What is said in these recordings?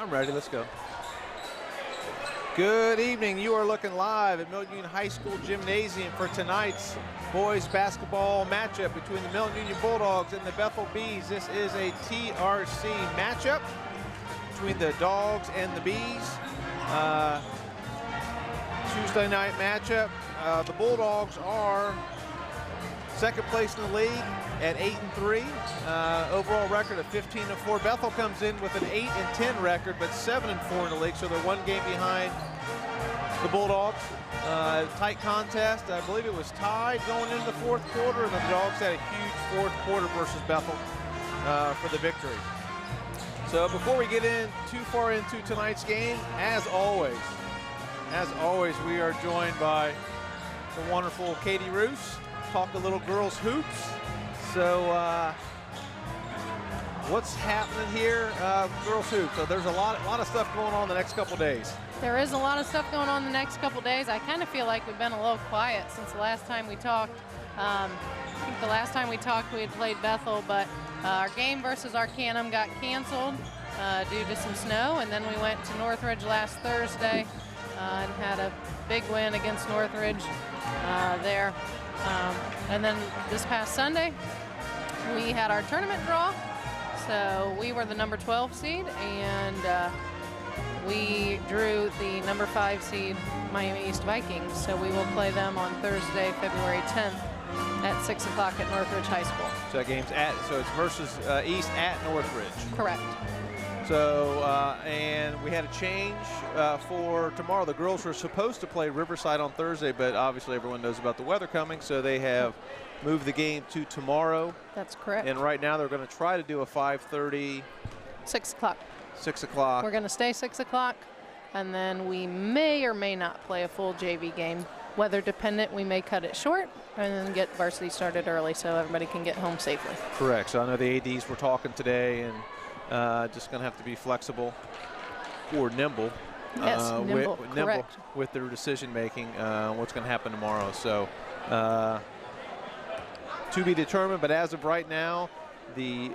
I'm ready. Let's go. Good evening. You are looking live at Milton-Union High School Gymnasium for tonight's boys basketball matchup between the Milton-Union Bulldogs and the Bethel Bees. This is a TRC matchup between the Dogs and the Bees. Tuesday night matchup. The Bulldogs are second place in the league at 8-3. Overall record of 15-4. Bethel comes in with an 8-10 record, but 7-4 in the league, so they're one game behind the Bulldogs. Tight contest. I believe it was tied going into the fourth quarter, and the Dogs had a huge fourth quarter versus Bethel for the victory. So before we get in too far into tonight's game, as always, we are joined by the wonderful Katie Roos. Talk a little girls hoops. So what's happening here, girls hoops? So there's a lot of stuff going on the next couple days. There is a lot of stuff going on the next couple days. I kind of feel like we've been a little quiet since the last time we talked. I think the last time we talked we had played Bethel, but our game versus Arcanum got canceled due to some snow, and then we went to Northridge last Thursday and had a big win against Northridge there. And then this past Sunday, we had our tournament draw. So we were the number 12 seed, and we drew the number 5 seed Miami East Vikings. So we will play them on Thursday, February 10th at 6 o'clock at Northridge High School. So that game's so it's versus East at Northridge. Correct. So, and we had a change for tomorrow. The girls were supposed to play Riverside on Thursday, but obviously everyone knows about the weather coming, so they have moved the game to tomorrow. That's correct. And right now they're going to try to do a 5:30. 6 o'clock. 6 o'clock. We're going to stay 6 o'clock, and then we may or may not play a full JV game. Weather dependent, we may cut it short and then get varsity started early so everybody can get home safely. Correct. So I know the ADs were talking today, and just going to have to be flexible or nimble. Yes, nimble with their decision making. What's going to happen tomorrow? So to be determined. But as of right now, the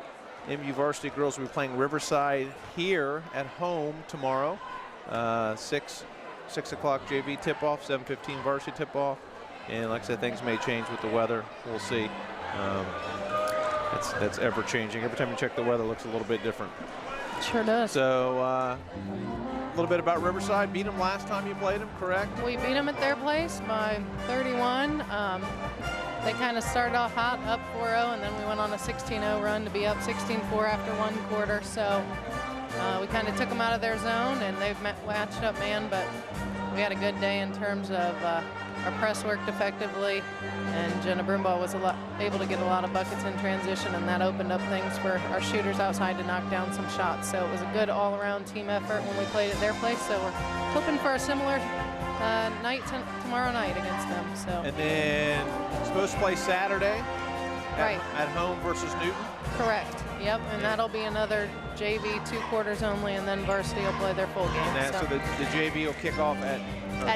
MU varsity girls will be playing Riverside here at home tomorrow. 6 o'clock JV tip-off, 7:15 varsity tip-off. And like I said, things may change with the weather. We'll see. That's ever changing. Every time you check the weather, it looks a little bit different. Sure does. So a little bit about Riverside. Beat them last time you played them, correct? We beat them at their place by 31. They kind of started off hot, up 4-0, and then we went on a 16-0 run to be up 16-4 after one quarter. So we kind of took them out of their zone, and they've matched up man, but we had a good day in terms of our press worked effectively, and Jenna Brumbaugh was able to get a lot of buckets in transition, and that opened up things for our shooters outside to knock down some shots. So it was a good all-around team effort when we played at their place. So we're hoping for a similar night tomorrow night against them. So. And then supposed to play Saturday right at home versus Newton. Correct. Yep, and that'll be another JV 2 quarters only, and then varsity will play their full game. So the JV will kick off at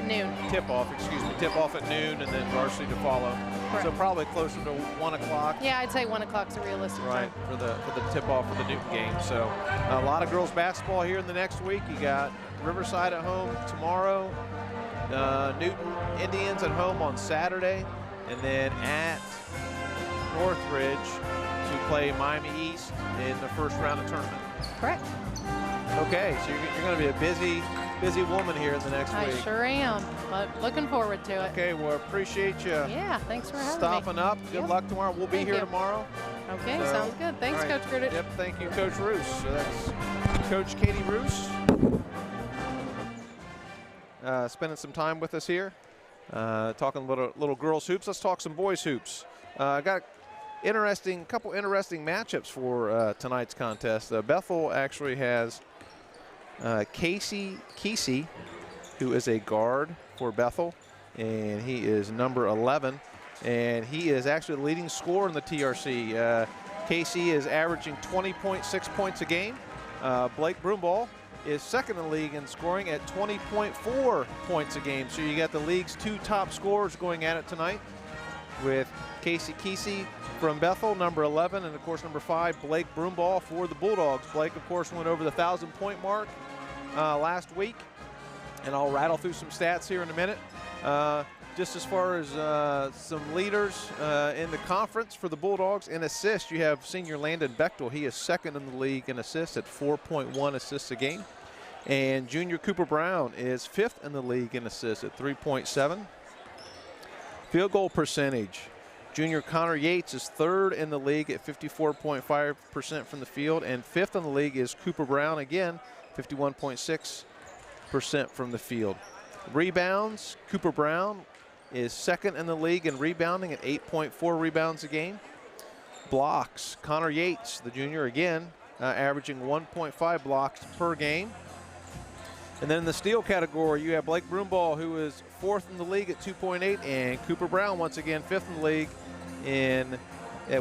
noon. Tip-off, excuse me. Tip-off at noon, and then varsity to follow. Correct. So probably closer to 1 o'clock. Yeah, I'd say 1 o'clock's a realistic time. For the tip-off for the Newton game. So a lot of girls basketball here in the next week. You got Riverside at home tomorrow, Newton Indians at home on Saturday, and then at Northridge to play Miami East in the first round of tournament. Correct. Okay, so you're going to be a busy woman here in the next week. I sure am, but looking forward to it. Okay, well, appreciate you. Yeah, thanks for having stopping me. up. Good luck tomorrow. We'll be here tomorrow. Okay, sounds good. Thanks, right. Coach Grudich. Yep, thank you, Coach Roos. So that's Coach Katie Roos. Spending some time with us here, talking little girls hoops. Let's talk some boys hoops. I got couple interesting matchups for tonight's contest. Bethel actually has Casey Kesey, who is a guard for Bethel, and he is number 11, and he is actually the leading scorer in the TRC. Casey is averaging 20.6 points a game. Blake Brumbaugh is second in the league in scoring at 20.4 points a game. So you got the league's 2 top scorers going at it tonight, with Casey Kesey from Bethel, number 11, and of course number 5, Blake Brumbaugh for the Bulldogs. Blake, of course, went over the 1,000-point mark last week, and I'll rattle through some stats here in a minute. Just as far as some leaders in the conference for the Bulldogs in assists, you have senior Landon Bechtel. He is second in the league in assists at 4.1 assists a game. And junior Cooper Brown is fifth in the league in assists at 3.7. Field goal percentage. Junior Connor Yates is third in the league at 54.5% from the field, and fifth in the league is Cooper Brown, again, 51.6% from the field. Rebounds, Cooper Brown is second in the league in rebounding at 8.4 rebounds a game. Blocks, Connor Yates, the junior, again, averaging 1.5 blocks per game. And then in the steal category, you have Blake Broomball, who is fourth in the league at 2.8, and Cooper Brown, once again, fifth in the league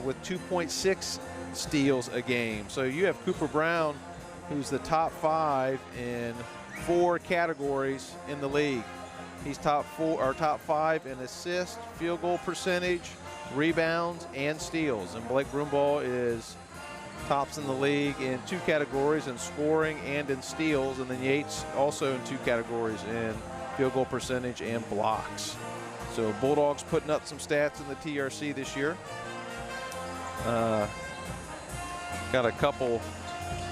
with 2.6 steals a game. So you have Cooper Brown, who's the top 5 in 4 categories in the league. He's top 5 in assists, field goal percentage, rebounds, and steals. And Blake Broomball is tops in the league in 2 categories, in scoring and in steals, and then Yates also in 2 categories, in field goal percentage and blocks. So Bulldogs putting up some stats in the TRC this year. Got a couple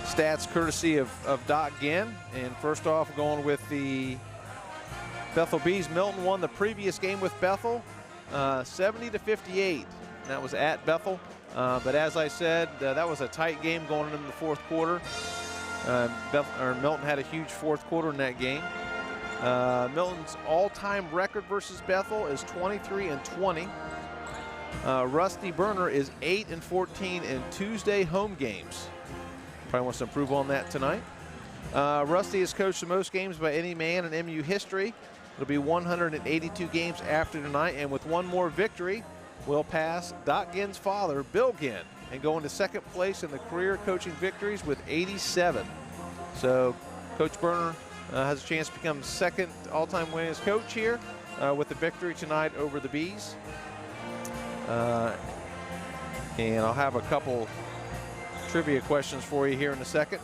stats courtesy of Doc Ginn, and first off, going with the Bethel Bees. Milton won the previous game with Bethel 70-58. That was at Bethel. But as I said, that was a tight game going into the fourth quarter. Milton had a huge fourth quarter in that game. Milton's all-time record versus Bethel is 23-20. Rusty Burner is 8-14 in Tuesday home games. Probably wants to improve on that tonight. Rusty has coached the most games by any man in MU history. It'll be 182 games after tonight, and with one more victory, will pass Doc Ginn's father, Bill Ginn, and go into second place in the career coaching victories with 87. So Coach Burner has a chance to become second all-time winningest coach here with the victory tonight over the Bees. And I'll have a couple trivia questions for you here in a second.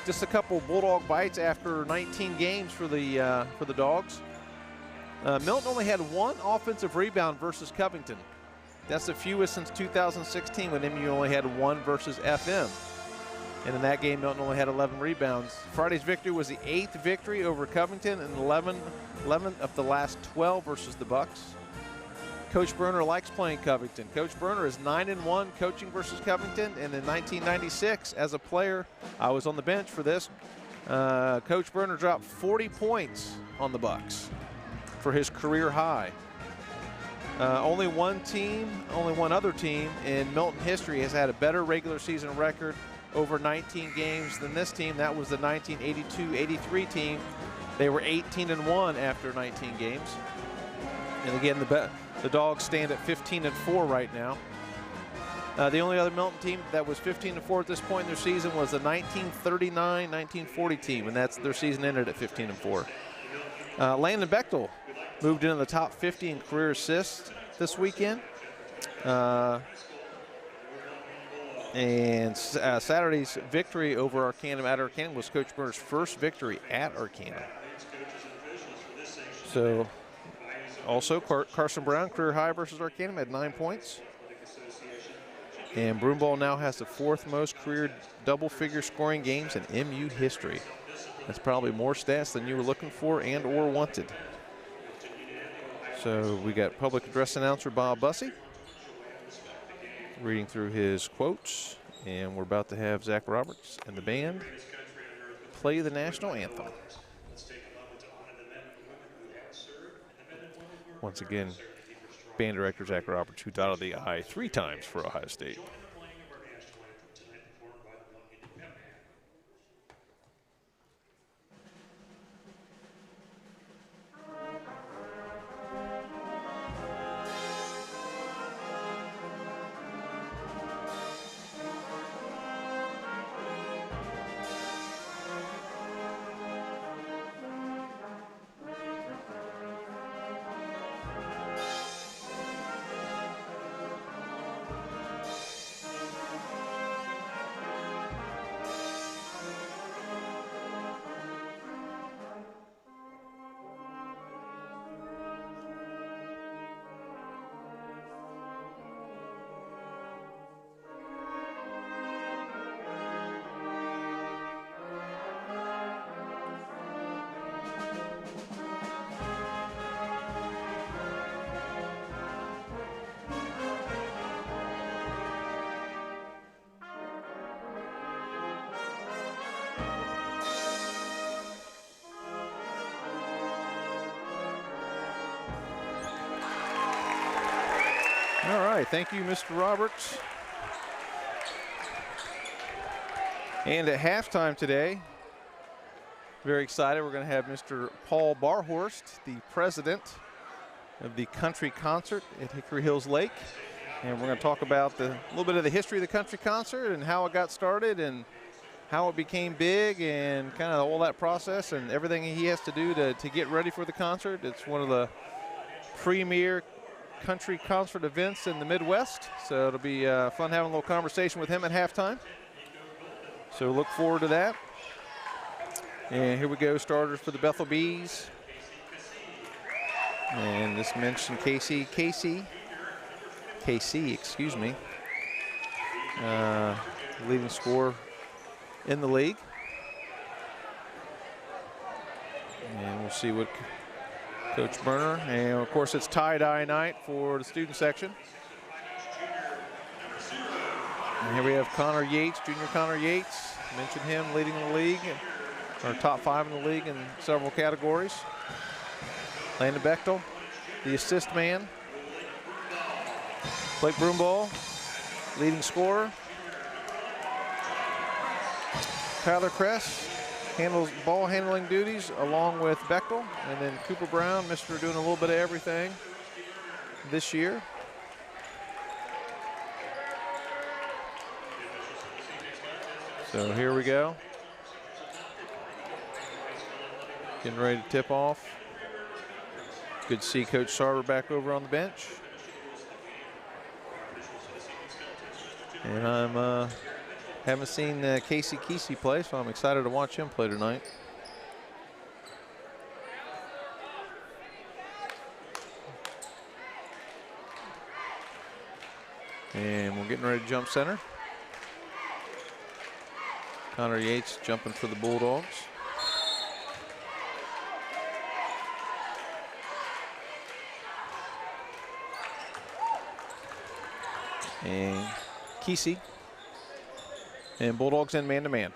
Just a couple Bulldog bites after 19 games for the Dogs. Milton only had 1 offensive rebound versus Covington. That's the fewest since 2016, when MU only had 1 versus FM. And in that game, Milton only had 11 rebounds. Friday's victory was the 8th victory over Covington, and 11 of the last 12 versus the Bucks. Coach Burner likes playing Covington. Coach Burner is 9-1 coaching versus Covington, and in 1996, as a player, I was on the bench for this. Coach Burner dropped 40 points on the Bucks for his career high. Only one other team in Milton history has had a better regular season record over 19 games than this team. That was the 1982-83 team. They were 18-1 after 19 games. And again, the Dogs stand at 15-4 right now. The only other Milton team that was 15-4 at this point in their season was the 1939-1940 team, and their season ended at 15-4. Landon Bechtel moved into the top 50 in career assists this weekend. And Saturday's victory over Arcanum at Arcanum was Coach Burner's first victory at Arcanum. So also Carson Brown, career high versus Arcanum, had 9 points. And Broomball now has the 4th most career double-figure scoring games in MU history. That's probably more stats than you were looking for and or wanted. So we got public address announcer Bob Bussey reading through his quotes, and we're about to have Zach Roberts and the band play the national anthem. Once again, band director Zach Roberts, who dotted the I 3 times for Ohio State. right, thank you, Mr. Roberts. And at halftime today, very excited, we're going to have Mr. Paul Barhorst, the president of the country concert at Hickory Hills Lake. And we're going to talk about a little bit of the history of the country concert and how it got started and how it became big and kind of all that process and everything he has to do to get ready for the concert. It's one of the premier country concert events in the Midwest. So it'll be fun having a little conversation with him at halftime. So look forward to that. And here we go, starters for the Bethel Bees. And this mentioned KC, excuse me. Leading scorer in the league. And we'll see what Coach Berner, and of course it's tie-dye night for the student section. And here we have Connor Yates, junior Connor Yates. Mentioned him leading the league, or top 5 in the league in several categories. Landon Bechtel, the assist man. Blake Broomball, leading scorer. Tyler Kress handles ball handling duties along with Bechtel, and then Cooper Brown, Mr. doing a little bit of everything this year. So here we go. Getting ready to tip off. Good to see Coach Sarver back over on the bench. And I'm haven't seen Casey Kesey play, so I'm excited to watch him play tonight. And we're getting ready to jump center. Connor Yates jumping for the Bulldogs. And Kesey. And Bulldogs in man-to-man.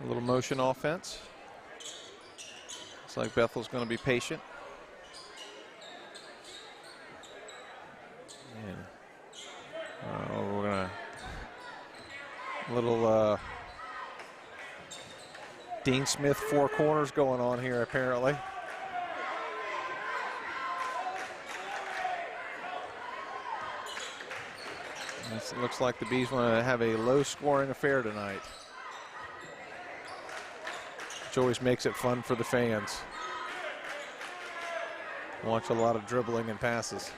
A little motion offense. Looks like Bethel's going to be patient. And we're going to a little Dean Smith 4 corners going on here apparently. It looks like the Bees want to have a low-scoring affair tonight, which always makes it fun for the fans. Watch a lot of dribbling and passes.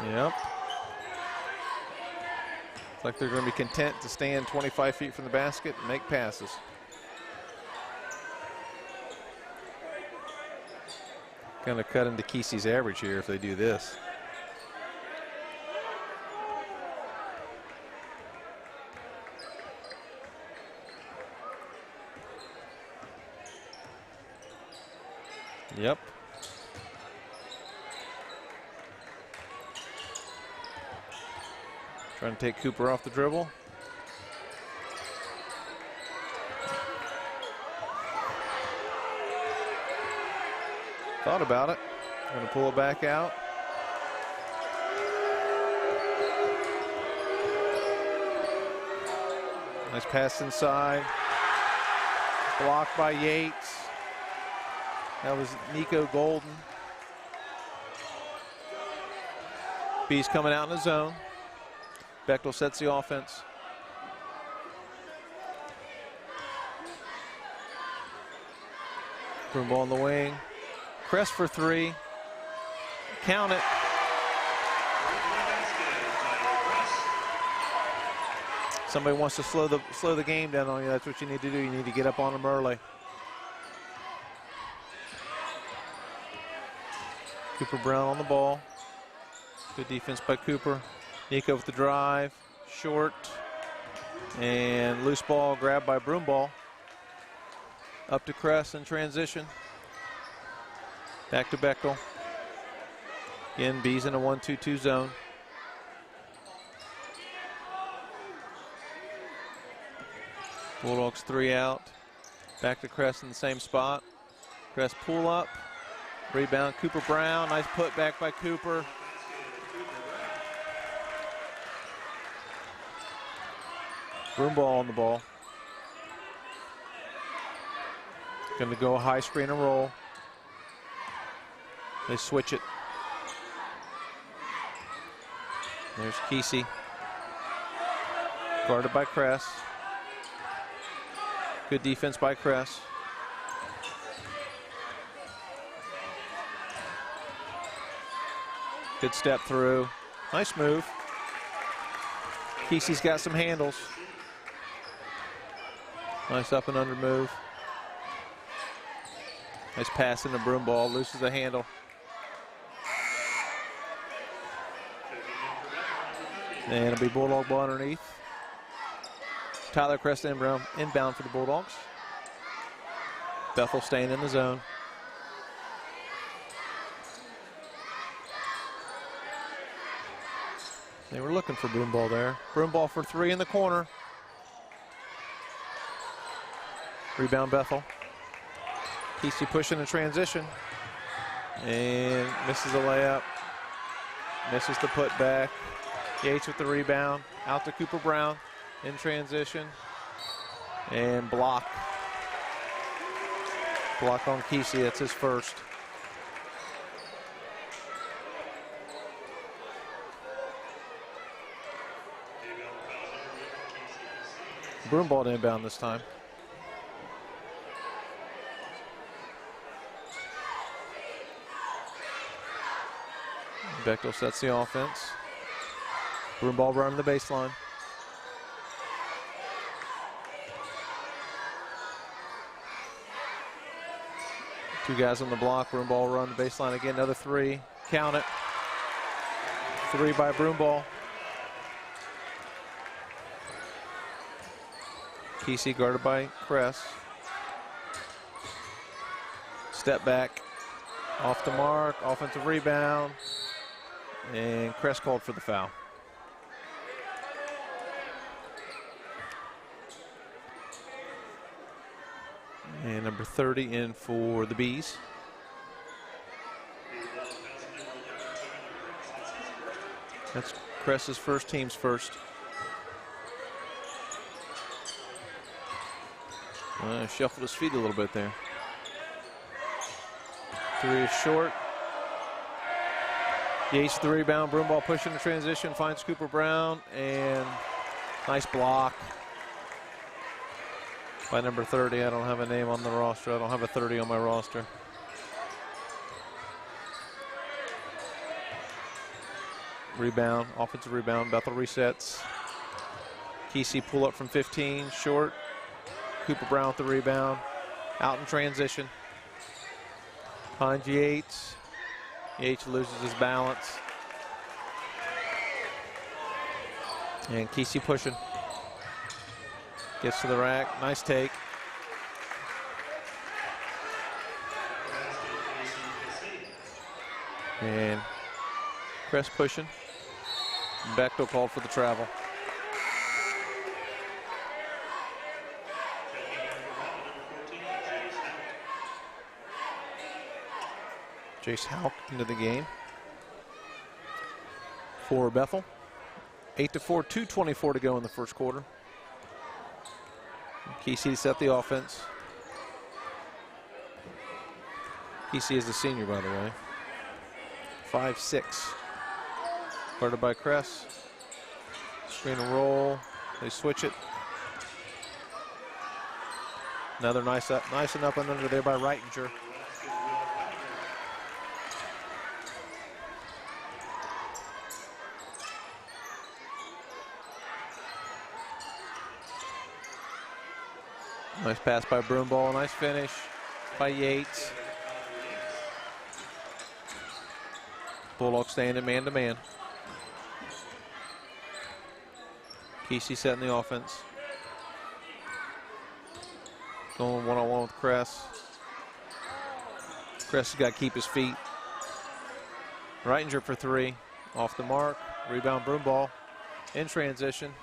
Yep. Looks like they're going to be content to stand 25 feet from the basket and make passes. Going to cut into Kesey's average here if they do this. Yep. Trying to take Cooper off the dribble. Thought about it. Going to pull it back out. Nice pass inside. Blocked by Yates. That was Nico Golden. Bees coming out in the zone. Bechtel sets the offense. Broomball on the wing. Press for 3. Count it. Somebody wants to slow the game down on you. That's what you need to do. You need to get up on them early. Cooper Brown on the ball. Good defense by Cooper. Nico with the drive. Short. And loose ball grabbed by Broomball. Up to Kress in transition. Back to Bechtel. Again, Bees in a 1-2-2 zone. Bulldogs 3 out. Back to Crest in the same spot. Crest pull up. Rebound, Cooper Brown. Nice put back by Cooper. Broomball on the ball. Going to go high screen and roll. They switch it. There's Kesey. Guarded by Kress. Good defense by Kress. Good step through. Nice move. Kesey's got some handles. Nice up and under move. Nice pass into Broomball. Loses the handle. And it'll be Bulldog ball underneath. Tyler Crest inbound for the Bulldogs. Bethel staying in the zone. They were looking for Broomball there. Broomball for 3 in the corner. Rebound Bethel. Kesey pushing in transition. And misses the layup. Misses the putback. Yates with the rebound. Out to Cooper Brown in transition. And block. Block on Kesey. That's his first. Broomball to inbound this time. Bechtel sets the offense. Broomball running the baseline. Two guys on the block. Broomball run the baseline again. Another 3. Count it. 3 by Broomball. Kesey guarded by Kress. Step back. Off the mark. Offensive rebound. And Kress called for the foul. And number 30 in for the Bees. That's Kress's first, team's first. Shuffled his feet a little bit there. 3 is short. Yates the rebound. Broomball pushing the transition. Finds Cooper Brown. And nice block by number 30. I don't have a name on the roster. I don't have a 30 on my roster. Rebound. Offensive rebound. Bethel resets. Kesey pull up from 15. Short. Cooper Brown with the rebound. Out in transition. Finds Yates. Yates loses his balance. And Kesey pushing. Gets to the rack. Nice take. And Kress pushing. Bechtel called for the travel. Jace Houck into the game for Bethel. 8-4, 2:24 to go in the first quarter. Kesey set the offense. Kesey is the senior, by the way. 5'6". Guarded by Kress. Screen and roll. They switch it. Another nice and up and under there by Reitinger. Nice pass by Broomball. Nice finish by Yates. Bulldogs staying in man-to-man. Kesey setting the offense. Going one-on-one with Kress. Kress has got to keep his feet. Reitinger for 3, off the mark. Rebound Broomball in transition.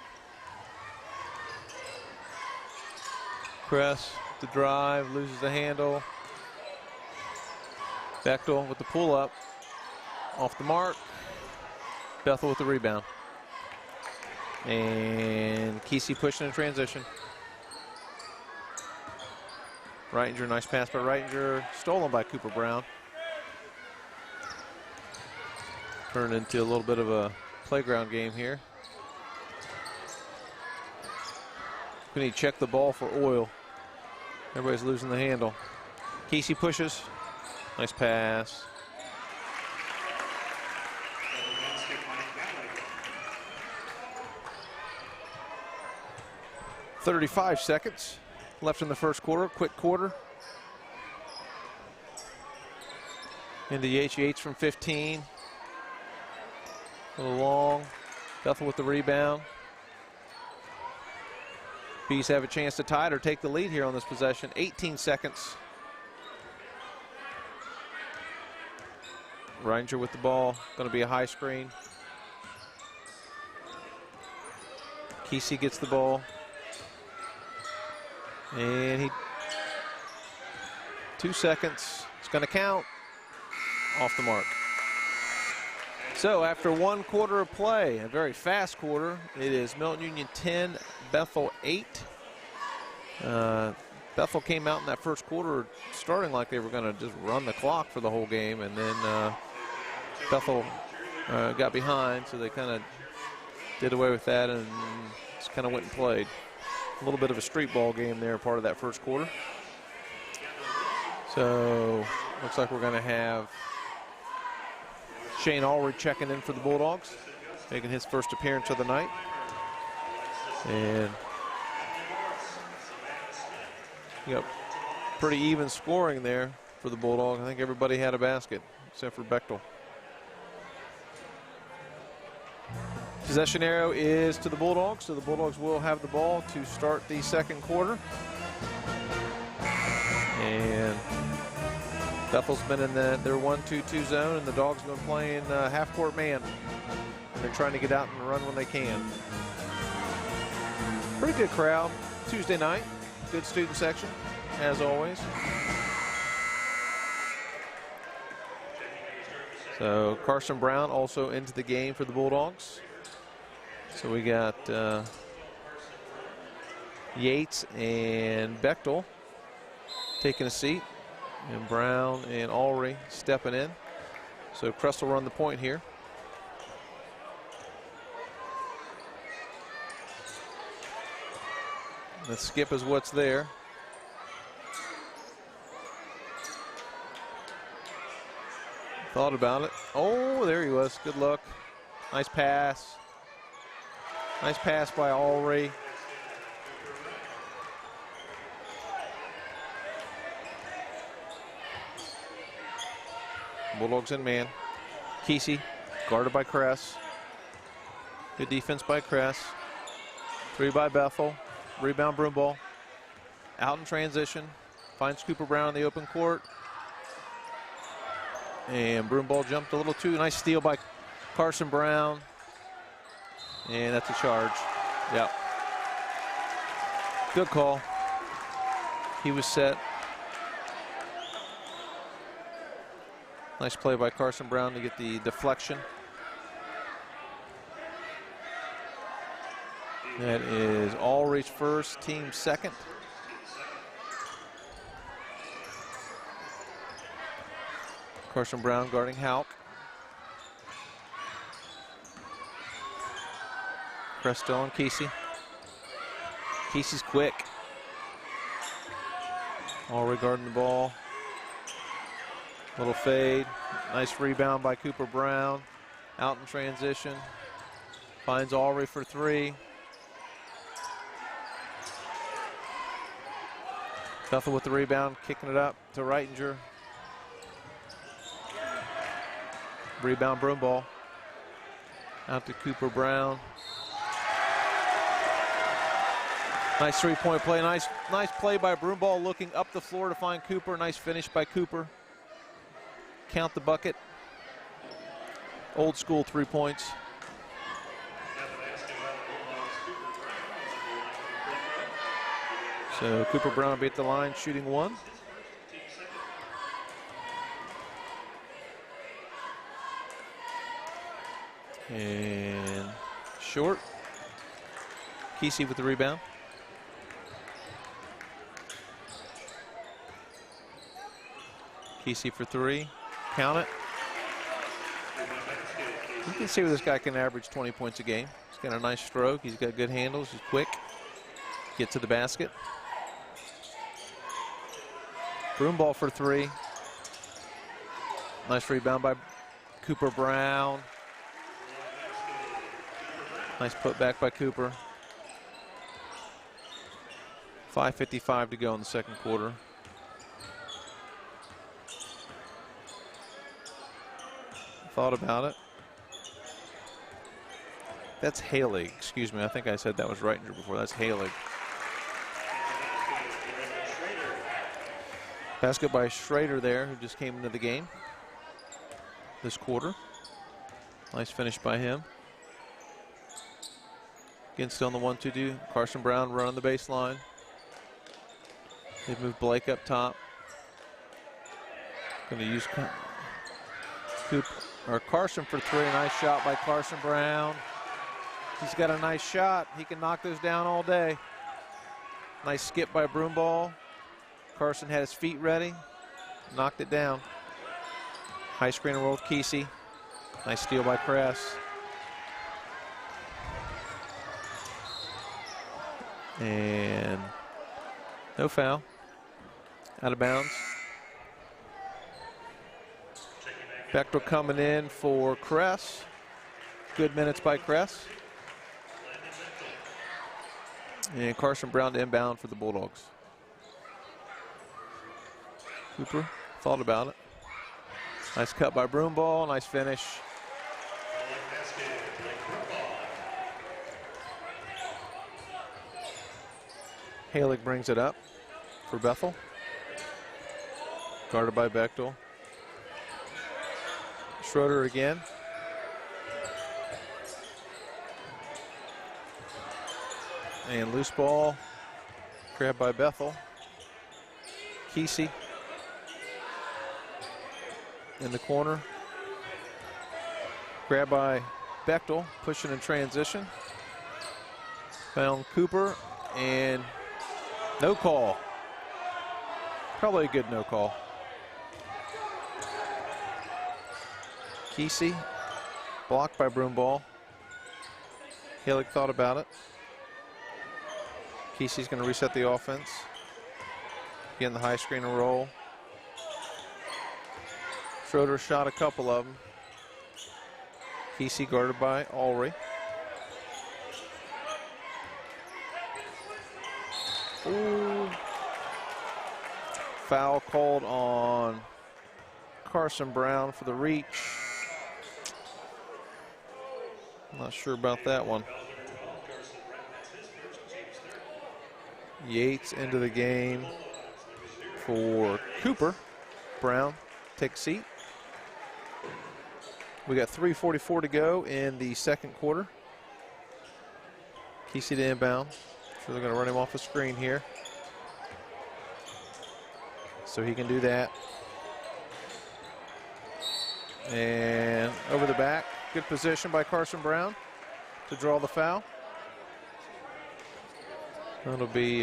Kress with the drive, loses the handle. Bechtel with the pull up, off the mark. Bethel with the rebound. And Kesey pushing in transition. Reitinger, nice pass by Reitinger, stolen by Cooper Brown. Turned into a little bit of a playground game here. We need to check the ball for oil. Everybody's losing the handle. Kesey pushes, nice pass. 35 seconds left in the first quarter, quick quarter. Into Yates from 15. A little long. Bethel with the rebound. Bees have a chance to tie it or take the lead here on this possession. 18 seconds. Reitinger with the ball. Going to be a high screen. Kesey gets the ball. And 2 seconds. It's going to count. Off the mark. So after 1 quarter of play, a very fast quarter, it is Milton-Union 10, Bethel 8. Bethel came out in that first quarter starting like they were going to just run the clock for the whole game, and then Bethel got behind, so they kind of did away with that and just kind of went and played. A little bit of a street ball game there, part of that first quarter. So looks like we're going to have Shane Allred checking in for the Bulldogs, making his first appearance of the night. And you got pretty even scoring there for the Bulldogs. I think everybody had a basket except for Bechtel. Possession arrow is to the Bulldogs, so the Bulldogs will have the ball to start the second quarter. And Bethel's been in their 1-2-2 zone, and the Dogs have been playing half-court man. And they're trying to get out and run when they can. Pretty good crowd Tuesday night. Good student section, as always. So Carson Brown also into the game for the Bulldogs. So we got Yates and Bechtel taking a seat, and Brown and Allred stepping in. So Kress will run the point here. The skip is what's there. Thought about it. Oh, there he was. Good luck. Nice pass. Nice pass by Allred. Bulldogs in man. Kesey guarded by Kress. Good defense by Kress. 3 by Bethel. Rebound Broomball. Out in transition. Finds Cooper Brown in the open court. And Broomball jumped a little too. Nice steal by Carson Brown. And that's a charge. Yep. Good call. He was set. Nice play by Carson Brown to get the deflection. That is Allred's first, team second. Carson Brown guarding Houck. Kress still on Kesey. Kesey's quick. Allred guarding the ball. Little fade. Nice rebound by Cooper Brown. Out in transition. Finds Allred for 3. Bethel with the rebound, kicking it up to Reitinger. Rebound Broomball. Out to Cooper Brown. Nice three-point play. Nice play by Broomball looking up the floor to find Cooper. Nice finish by Cooper. Count the bucket. Old school 3 points. So Cooper Brown beat the line, shooting 1. And short. Kesey with the rebound. Kesey for 3. Count it. You can see where this guy can average 20 points a game. He's got a nice stroke. He's got good handles. He's quick. Get to the basket. Broom ball for 3. Nice rebound by Cooper Brown. Nice putback by Cooper. 5:55 to go in the second quarter. Thought about it. That's Halig. Excuse me. I think I said that was Reitinger before. That's Halig. Basket by Schrader there, who just came into the game this quarter. Nice finish by him. Again, still on the 1-2-2. Carson Brown running the baseline. They've moved Blake up top. Going to use Carson for 3. Nice shot by Carson Brown. He's got a nice shot. He can knock those down all day. Nice skip by Broomball. Carson had his feet ready. Knocked it down. High screen and roll with Kesey. Nice steal by Kress. And no foul. Out of bounds. Bechtel coming in for Kress. Good minutes by Kress. And Carson Brown to inbound for the Bulldogs. Cooper thought about it. Nice cut by Broomball. Nice finish. Halig brings it up for Bethel. Guarded by Bechtel. Schroeder again. And loose ball. Grabbed by Bethel. Kesey in the corner. Grabbed by Bechtel. Pushing in transition. Found Cooper and no call. Probably a good no call. Kesey blocked by Broomball. Halig thought about it. Kesey's going to reset the offense. Again, the high screen and roll. Schroeder shot a couple of them. Kesey guarded by Ulrey. Ooh. Foul called on Carson Brown for the reach. Not sure about that one. Yates into the game for Cooper. Brown, take a seat. We got 3:44 to go in the second quarter. Kesey to inbound. Sure they're going to run him off the screen here. So he can do that. And over the back. Good position by Carson Brown to draw the foul. That'll be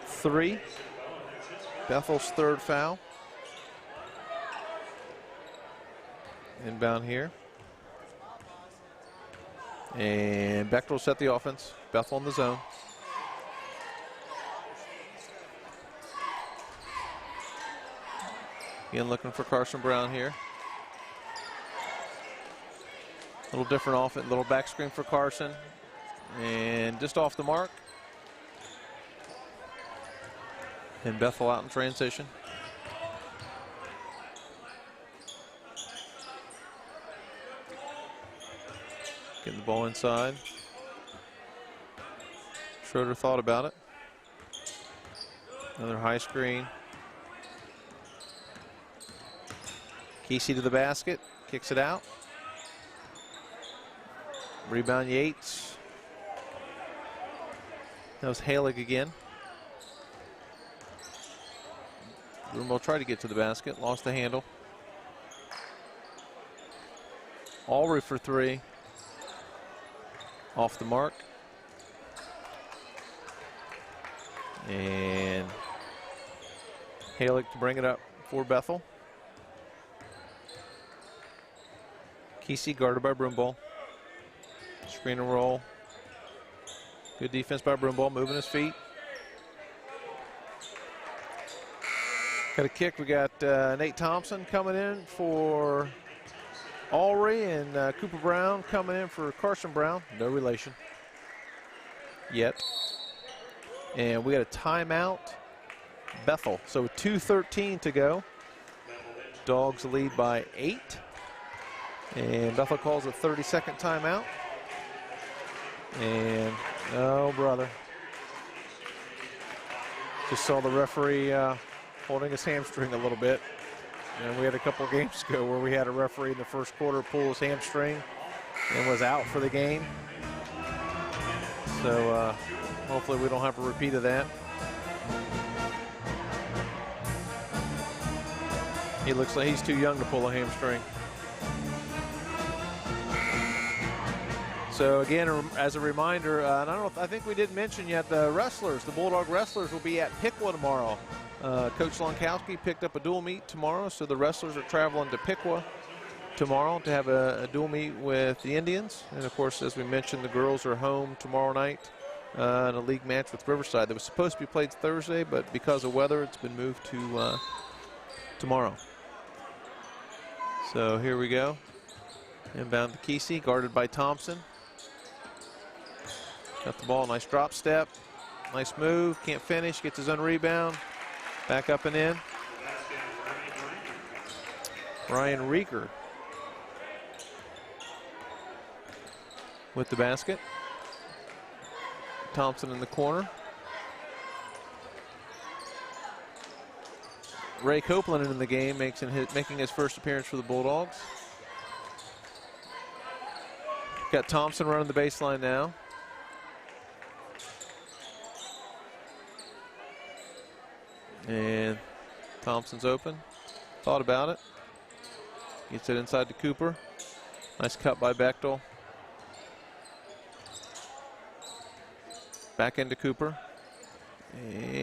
3. Bethel's third foul. Inbound here. And Bechtel set the offense. Bethel in the zone. Again, looking for Carson Brown here. A little different offense, little back screen for Carson. And just off the mark. And Bethel out in transition. Getting the ball inside. Schroeder thought about it. Another high screen. Kesey to the basket, kicks it out. Rebound Yates. That was Halig again. Brumbo tried to get to the basket, lost the handle. Alry for three. Off the mark. And Halig to bring it up for Bethel. Kesey guarded by Brumbo. Screen and roll. Good defense by Brumbo, moving his feet. Got a kick. We got Nate Thompson coming in for Alry, and Cooper Brown coming in for Carson Brown. No relation yet. And we got a timeout, Bethel. So 2:13 to go. Dogs lead by 8. And Bethel calls a 30-second timeout. And, oh, brother. Just saw the referee holding his hamstring a little bit. And we had a couple of games ago where we had a referee in the first quarter pull his hamstring and was out for the game. So hopefully we don't have a repeat of that. He looks like he's too young to pull a hamstring. So again, as a reminder, and I think we didn't mention yet, the wrestlers, the Bulldog wrestlers will be at Piqua tomorrow. Coach Lonkowski picked up a dual meet tomorrow, so the wrestlers are traveling to Piqua tomorrow to have a dual meet with the Indians. And of course, as we mentioned, the girls are home tomorrow night in a league match with Riverside. That was supposed to be played Thursday, but because of weather, it's been moved to tomorrow. So here we go. Inbound to Kesey, guarded by Thompson. Got the ball, nice drop step. Nice move, can't finish, gets his own rebound. Back up and in. Ryan Rieger with the basket. Thompson in the corner. Ray Copeland in the game, making his first appearance for the Bulldogs. Got Thompson running the baseline now. And Thompson's open. Thought about it. Gets it inside to Cooper. Nice cut by Bechtel. Back into Cooper. And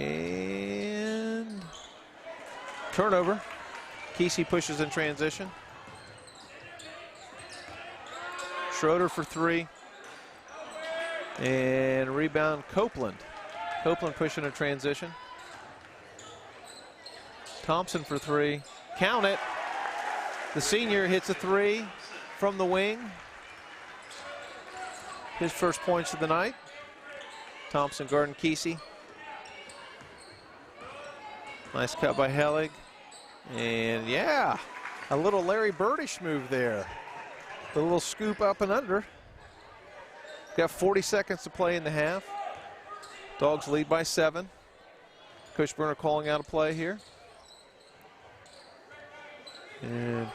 turnover. Kesey pushes in transition. Schroeder for three. And rebound Copeland. Copeland pushing in transition. Thompson for three. Count it. The senior hits a three from the wing. His first points of the night. Thompson guarding Kesey. Nice cut by Hellig. And yeah, a little Larry Birdish move there. The little scoop up and under. Got 40 seconds to play in the half. Dogs lead by 7. Coach Burner calling out a play here. And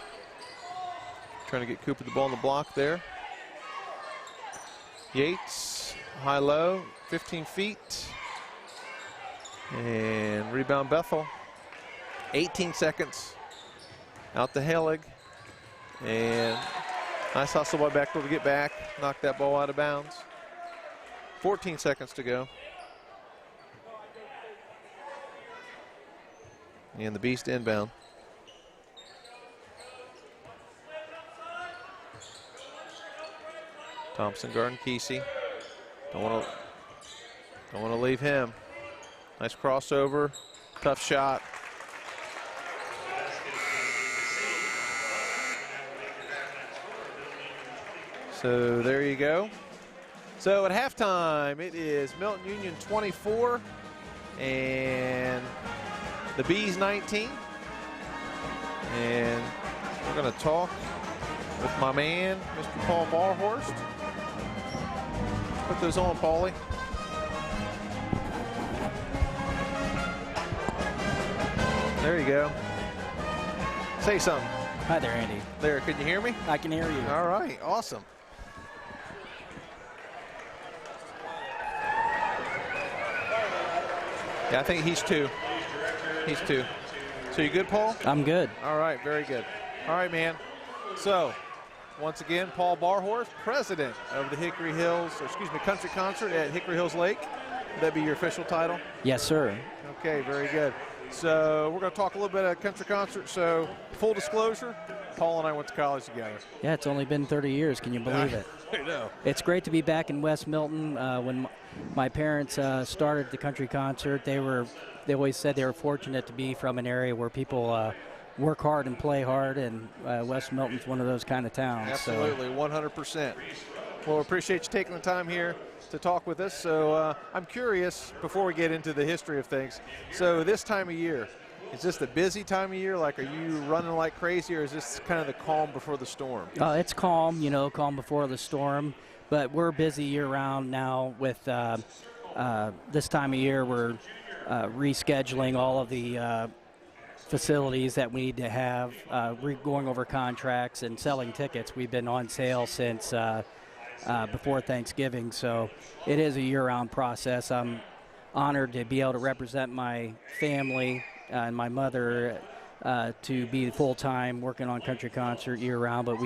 trying to get Cooper the ball on the block there. Yates, high-low, 15 feet. And rebound Bethel. 18 seconds. Out to Hellig. And nice hustle by Bechtel to get back. Knock that ball out of bounds. 14 seconds to go. And the Beast inbound. Thompson guarding Kesey. Don't want to leave him. Nice crossover. Tough shot. So there you go. So at halftime, it is Milton-Union 24 and the Bees 19. And we're going to talk with my man, Mr. Paul Barhorst. Put those on, Paulie. There you go. Say something. Hi there, Andy. There, can you hear me? I can hear you. All right, awesome. Yeah, I think he's 2. He's 2. So you good, Paul? I'm good. All right, very good. All right, man. So, once again, Paul Barhorst, president of the Country Concert at Hickory Hills Lake. Would that be your official title? Yes, sir. Okay, very good. So we're going to talk a little bit about Country Concert. So, full disclosure, Paul and I went to college together. Yeah, it's only been 30 years. Can you believe it? I know. It's great to be back in West Milton. When my parents started the Country Concert, they always said they were fortunate to be from an area where people work hard and play hard, and West Milton's one of those kind of towns. Absolutely, 100%. Well, we appreciate you taking the time here to talk with us. So I'm curious, before we get into the history of things, so this time of year, is this the busy time of year? Like, are you running like crazy, or is this kind of the calm before the storm? It's calm, calm before the storm, but we're busy year-round now with this time of year. We're rescheduling all of the facilities that we need to have, going over contracts and selling tickets. We've been on sale since before Thanksgiving, so it is a year-round process. I'm honored to be able to represent my family and my mother to be full-time working on Country Concert year-round, but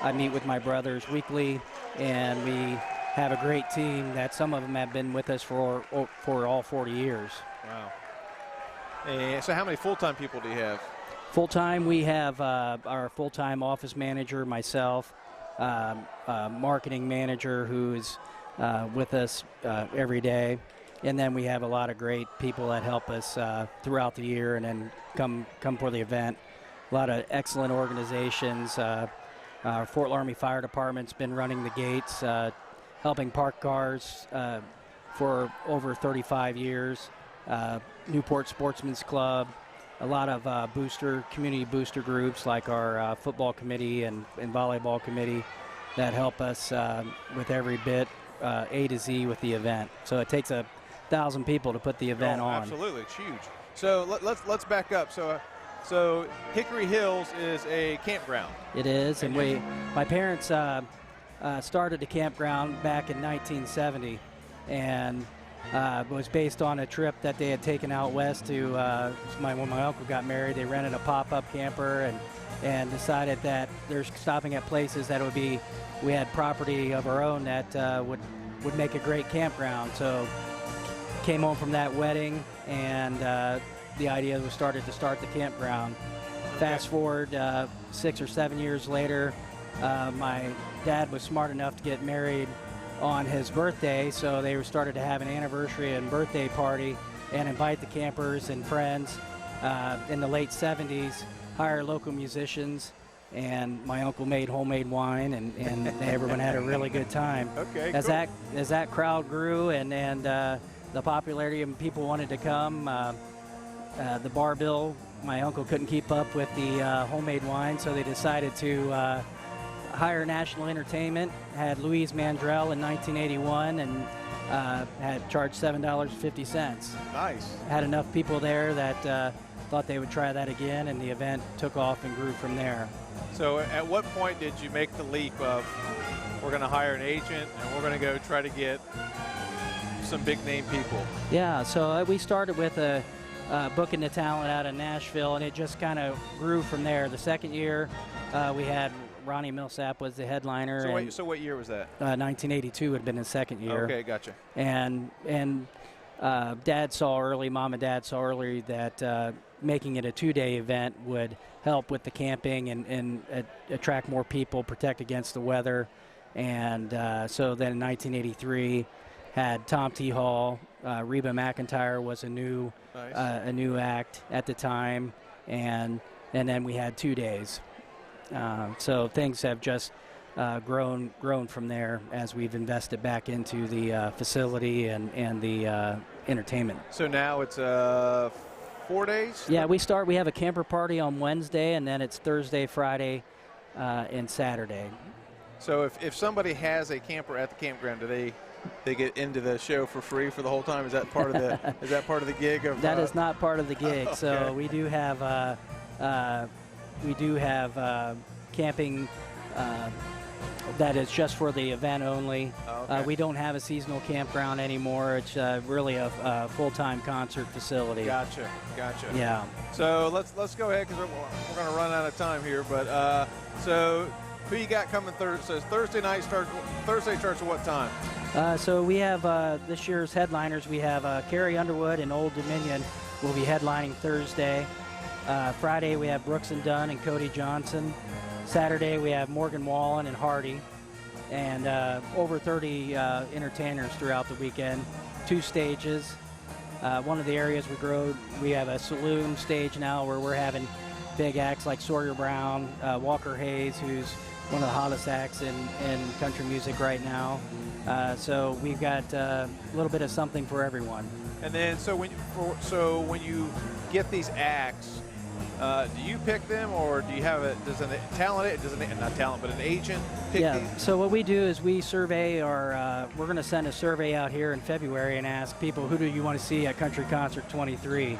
I meet with my brothers weekly, and we have a great team that some of them have been with us for all 40 years. Wow. And so how many full-time people do you have? Full-time, we have our full-time office manager, myself, marketing manager who's with us every day, and then we have a lot of great people that help us throughout the year and then come for the event. A lot of excellent organizations. Our Fort Laramie Fire Department's been running the gates, helping park cars for over 35 years. Newport Sportsman's Club, a lot of community booster groups like our football committee and volleyball committee that help us with every bit A to Z with the event. So it takes 1,000 people to put the event on. Absolutely, it's huge. So let's back up. So Hickory Hills is a campground. It is, and my parents started the campground back in 1970, and was based on a trip that they had taken out west to when my uncle got married. They rented a pop-up camper and decided that they're stopping at places that we had property of our own that would make a great campground. So came home from that wedding, and the idea was to start the campground. Fast forward 6 or 7 years later, my dad was smart enough to get married on his birthday, so they started to have an anniversary and birthday party and invite the campers and friends. In the late 70s, hire local musicians, and my uncle made homemade wine, and everyone had a really good time. Okay, as cool. As that crowd grew and the popularity and people wanted to come, the bar bill, my uncle couldn't keep up with the homemade wine, so they decided to hire National Entertainment, had Louise Mandrell in 1981, and had charged $7.50. Nice. Had enough people there that thought they would try that again, and the event took off and grew from there. So at what point did you make the leap of, we're going to hire an agent and we're going to go try to get some big name people? Yeah, so we started with booking the talent out of Nashville, and it just kind of grew from there. The second year, we had Ronnie Millsap was the headliner. So what year was that? 1982 had been his second year. Okay, gotcha. And Mom and Dad saw early that making it a 2-day event would help with the camping and attract more people, protect against the weather. And so then in 1983, had Tom T. Hall, Reba McEntire was a new act at the time, and then we had 2 days. So things have just grown from there as we've invested back into the facility and the entertainment. So now it's 4 days? Yeah, we have a camper party on Wednesday, and then it's Thursday, Friday, and Saturday. So if somebody has a camper at the campground, do they get into the show for free for the whole time? Is that part of the gig? That is not part of the gig. Okay. So we do have we do have camping that is just for the event only. Oh, okay. We don't have a seasonal campground anymore. It's really a full-time concert facility. Gotcha. Yeah. So let's go ahead because we're going to run out of time here. But so who you got coming Thursday? So Thursday starts at what time? So we have this year's headliners. We have Carrie Underwood and Old Dominion will be headlining Thursday. Friday we have Brooks and Dunn and Cody Johnson. Saturday we have Morgan Wallen and Hardy, and over 30 entertainers throughout the weekend. 2 stages. One of the areas we have a saloon stage now where we're having big acts like Sawyer Brown, Walker Hayes, who's one of the hottest acts in country music right now. So we've got a little bit of something for everyone. And then so when you get these acts, do you pick them, or do you have an agent pick these? So what we do is we survey we're going to send a survey out here in February and ask people, who do you want to see at Country Concert 23?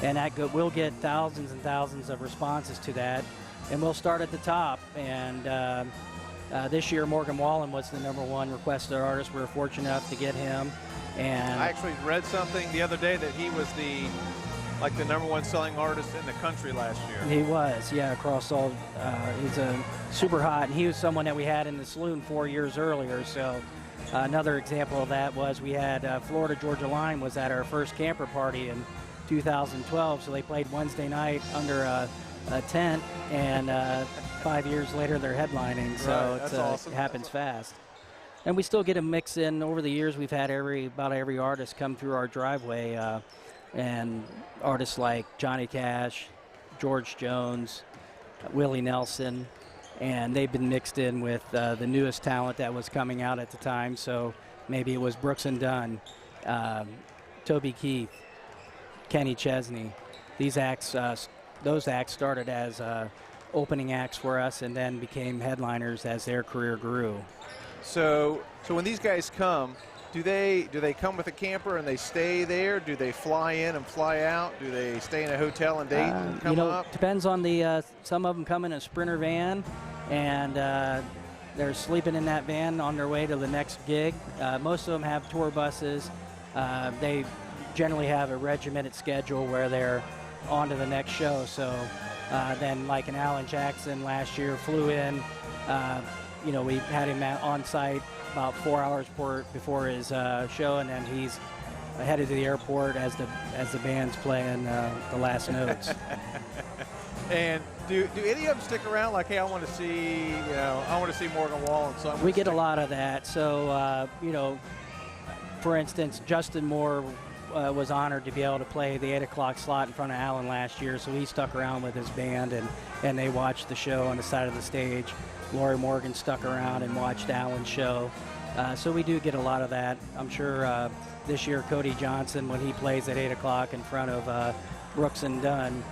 And we'll get thousands and thousands of responses to that. And we'll start at the top. And this year, Morgan Wallen was the #1 requested artist. We were fortunate enough to get him. And I actually read something the other day that he was the #1 selling artist in the country last year. He was, yeah, across all. He's a super hot, and he was someone that we had in the saloon 4 years earlier. So another example of that was we had Florida Georgia Line was at our first camper party in 2012. So they played Wednesday night under a tent, and 5 years later they're headlining. So right, that's awesome. It happens fast. And we still get a mix in. Over the years, we've had about every artist come through our driveway. And artists like Johnny Cash, George Jones, Willie Nelson, and they've been mixed in with the newest talent that was coming out at the time. So maybe it was Brooks and Dunn, Toby Keith, Kenny Chesney. These acts, those acts started as opening acts for us and then became headliners as their career grew. So when these guys come, do they come with a camper and they stay there? Do they fly in and fly out? Do they stay in a hotel in Dayton and come up? Depends on the. Some of them come in a Sprinter van, and they're sleeping in that van on their way to the next gig. Most of them have tour buses. They generally have a regimented schedule where they're on to the next show. So then, like an Alan Jackson last year, flew in. We had him on site about 4 hours before his show, and then he's headed to the airport as the band's playing the last notes. And do any of them stick around? Like, hey, I want to see Morgan Wallen. So we get a lot of that. So for instance, Justin Moore was honored to be able to play the 8 o'clock slot in front of Alan last year. So he stuck around with his band, and they watched the show on the side of the stage. Lori Morgan stuck around and watched Alan's show. So we do get a lot of that. I'm sure this year Cody Johnson, when he plays at 8 o'clock in front of Brooks and Dunn,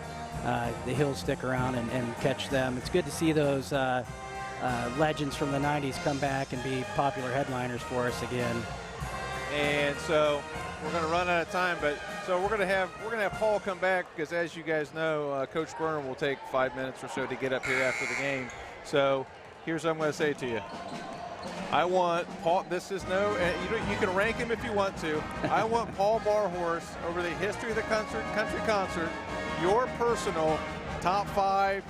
he'll stick around and catch them. It's good to see those legends from the 90s come back and be popular headliners for us again. And so we're going to run out of time, but so we're going to have Paul come back because, as you guys know, Coach Burnham will take 5 minutes or so to get up here after the game. So here's what I'm going to say to you. I want Paul. This is you can rank him if you want to. I want Paul Barhorse over the history of the country concert. Your personal top 5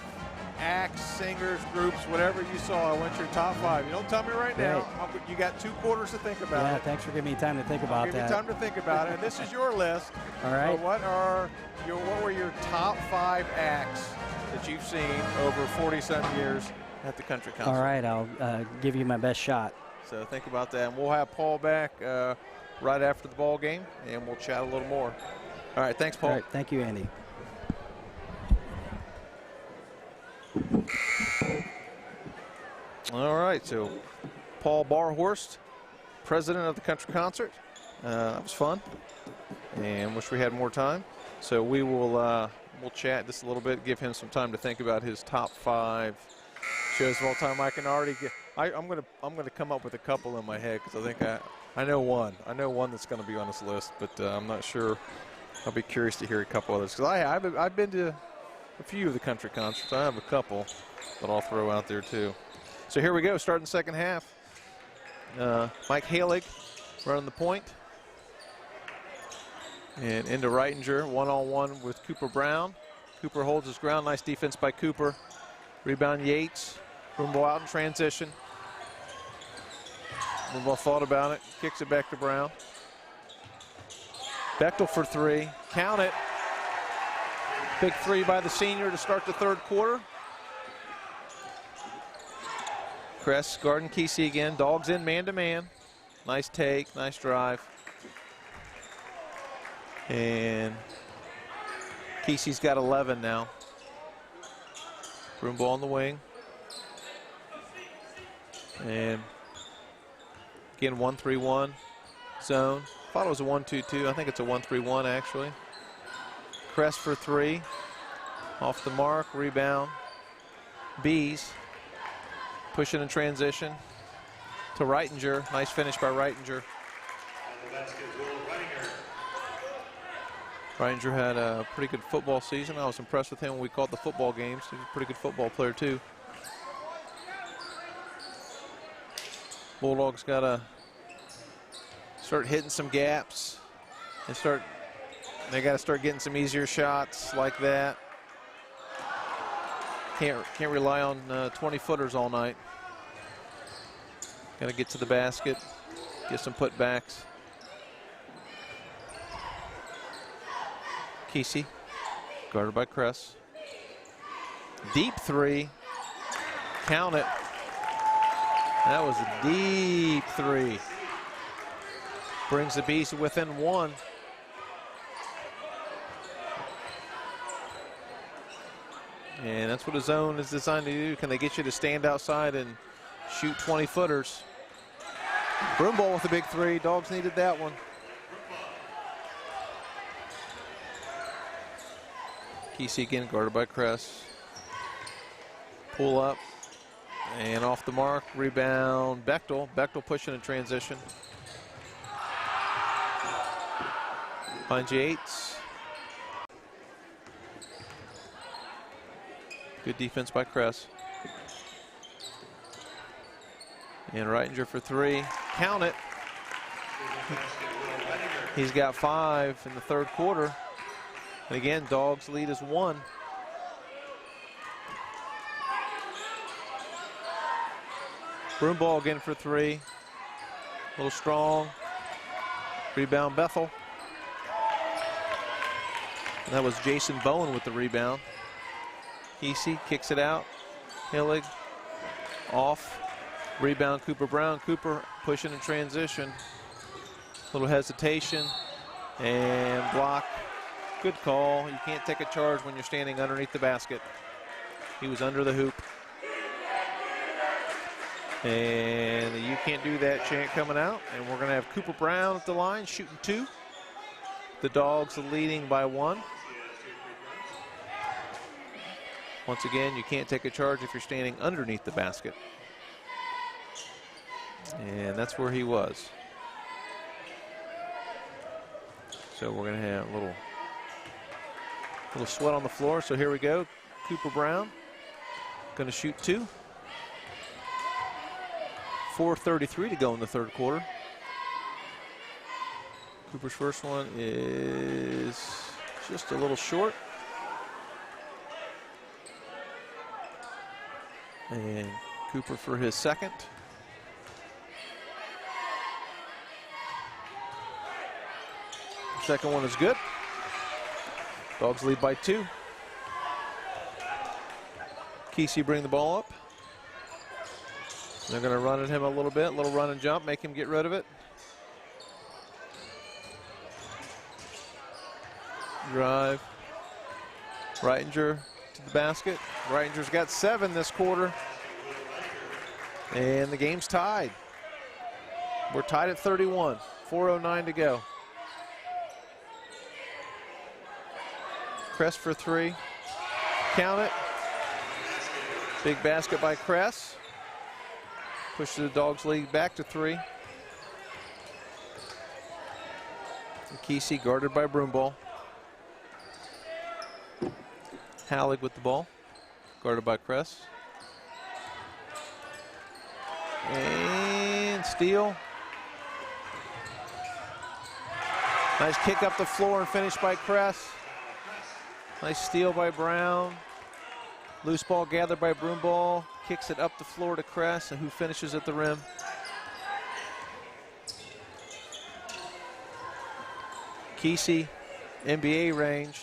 acts, singers, groups, whatever you saw. I want your top 5. You don't tell me right now. You got 2 quarters to think about it. Yeah, thanks for giving me time to think about that. Give you time to think about it. And this is your list. All right. What were your top 5 acts that you've seen over 40-some years at the country concert? All right, I'll give you my best shot. So think about that. And we'll have Paul back right after the ball game, and we'll chat a little more. All right, thanks, Paul. All right, thank you, Andy. All right, so Paul Barhorst, president of the country concert. That was fun, and wish we had more time. So we will we'll chat just a little bit, give him some time to think about his top 5 shows of all time. I can already get. I'm gonna come up with a couple in my head because I think I know one. I know one that's going to be on this list, but I'm not sure. I'll be curious to hear a couple others because I've been to a few of the country concerts. I have a couple that I'll throw out there too. So here we go, starting the second half. Mike Halig running the point. And into Reitinger, one-on-one with Cooper Brown. Cooper holds his ground, nice defense by Cooper. Rebound Yates, Brumbaugh out in transition. Brumbaugh thought about it, kicks it back to Brown. Bethel for three, count it. Big three by the senior to start the third quarter. Kress guarding Kesey again, Dogs in man-to-man. Nice take, nice drive. And Kesey's got 11 now. Brumbaugh on the wing. And again, 1-3-1 zone. Thought it was a 1-2-2. I think it's a 1-3-1 actually. Kress for three. Off the mark, rebound. Bees pushing in transition to Reitinger. Nice finish by Reitinger. Reitinger had a pretty good football season. I was impressed with him when we called the football games. He's a pretty good football player too. Bulldogs got to start hitting some gaps and they got to start getting some easier shots like that. Can't rely on 20-footers all night. Got to get to the basket, get some putbacks. Kesey, guarded by Kress. Deep three, count it. That was a deep three. Brings the Bees within one. And that's what a zone is designed to do. Can they get you to stand outside and shoot 20-footers? Brumbaugh with a big three. Dogs needed that one. Kesey again, guarded by Kress. Pull up and off the mark. Rebound, Bechtel. Bechtel pushing in transition. Finds Yates. Good defense by Kress. And Reitinger for three. Count it. He's got 5 in the third quarter. And again, Dogs lead is 1. Brumbaugh again for three. A little strong. Rebound Bethel. And that was Jason Bowen with the rebound. Kesey kicks it out. Hillig off. Rebound Cooper Brown. Cooper pushing in transition. Little hesitation and block. Good call. You can't take a charge when you're standing underneath the basket. He was under the hoop. And you can't do that chant coming out. And we're going to have Cooper Brown at the line shooting 2. The Dogs leading by 1. Once again, you can't take a charge if you're standing underneath the basket. And that's where he was. So we're going to have a little sweat on the floor. So here we go. Cooper Brown going to shoot 2. 4:33 to go in the third quarter. Cooper's first one is just a little short. And Cooper for his second. Second one is good. Dogs lead by 2. Kesey bring the ball up. They're going to run at him a little bit, little run and jump, make him get rid of it. Drive. Reitinger to the basket. Reitinger's got 7 this quarter. And the game's tied. We're tied at 31. 4:09 to go. Kress for 3. Count it. Big basket by Kress. Pushes the Dogs lead back to 3. Kesey guarded by Brumbaugh. Hallig with the ball, guarded by Kress. And steal. Nice kick up the floor and finish by Kress. Nice steal by Brown. Loose ball gathered by Broomball. Kicks it up the floor to Kress, and who finishes at the rim? Kesey, NBA range.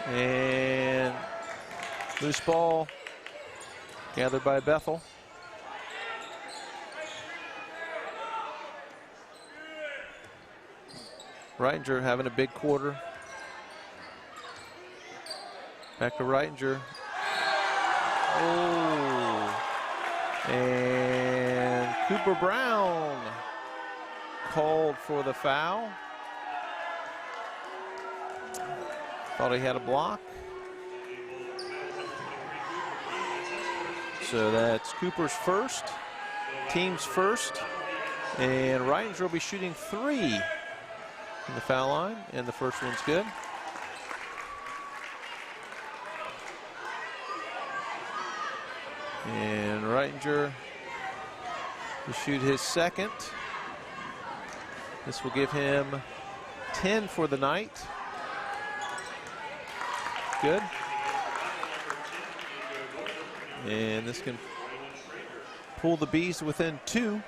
And loose ball gathered by Bethel. Reitinger having a big quarter. Back to Reitinger. Oh. And Cooper Brown called for the foul. Thought he had a block. So that's Cooper's first, team's first. And Reitinger will be shooting 3 in the foul line, and the first one's good. And Reitinger will shoot his second. This will give him 10 for the night. Good. And this can pull the Bees within 2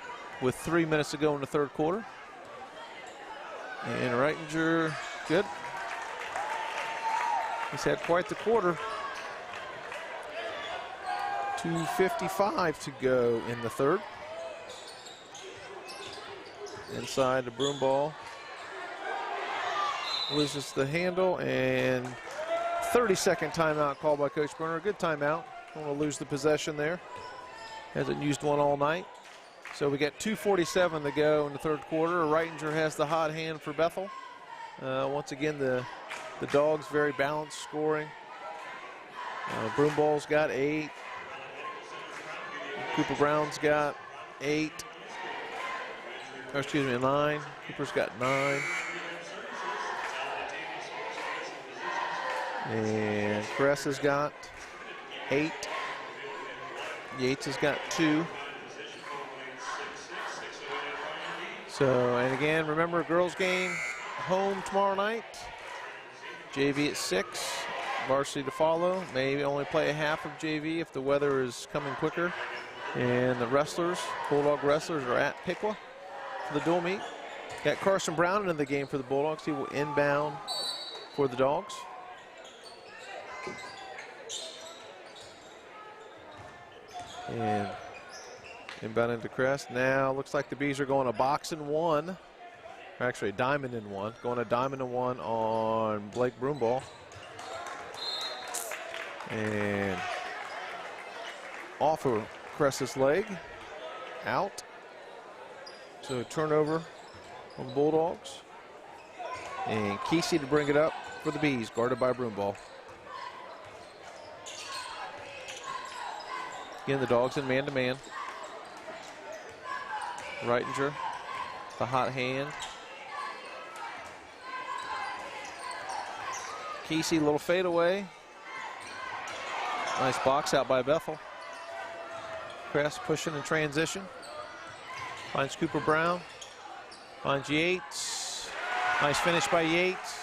with 3 minutes to go in the third quarter. And Reitinger, good. He's had quite the quarter. 2:55 to go in the third. Inside the Broomball. Loses the handle, and 30-second timeout called by Coach Berner. Good timeout. Don't want to lose the possession there. Hasn't used one all night. So we got 2:47 to go in the third quarter. Reitinger has the hot hand for Bethel. Once again, the Dogs very balanced scoring. Broomball's got 8. Cooper Brown's got 8. Or excuse me, 9. Cooper's got 9. And Kress has got 8. Yates has got 2. So, and again, remember, girls game home tomorrow night. JV at 6. Varsity to follow. Maybe only play a half of JV if the weather is coming quicker. And the wrestlers, Bulldog wrestlers, are at Piqua for the dual meet. Got Carson Brown in the game for the Bulldogs. He will inbound for the Dogs. And inbound into Crest. Now looks like the Bees are going a box and 1. Or actually a diamond and 1. Going a diamond and 1 on Blake Broomball. And off of Crest's leg. Out. So turnover on the Bulldogs. And Kesey to bring it up for the Bees, guarded by Broomball. Again, the Dogs in man-to-man. Reitinger, the hot hand. Kesey, little fadeaway. Nice box out by Bethel. Kress pushing in transition. Finds Cooper Brown. Finds Yates. Nice finish by Yates.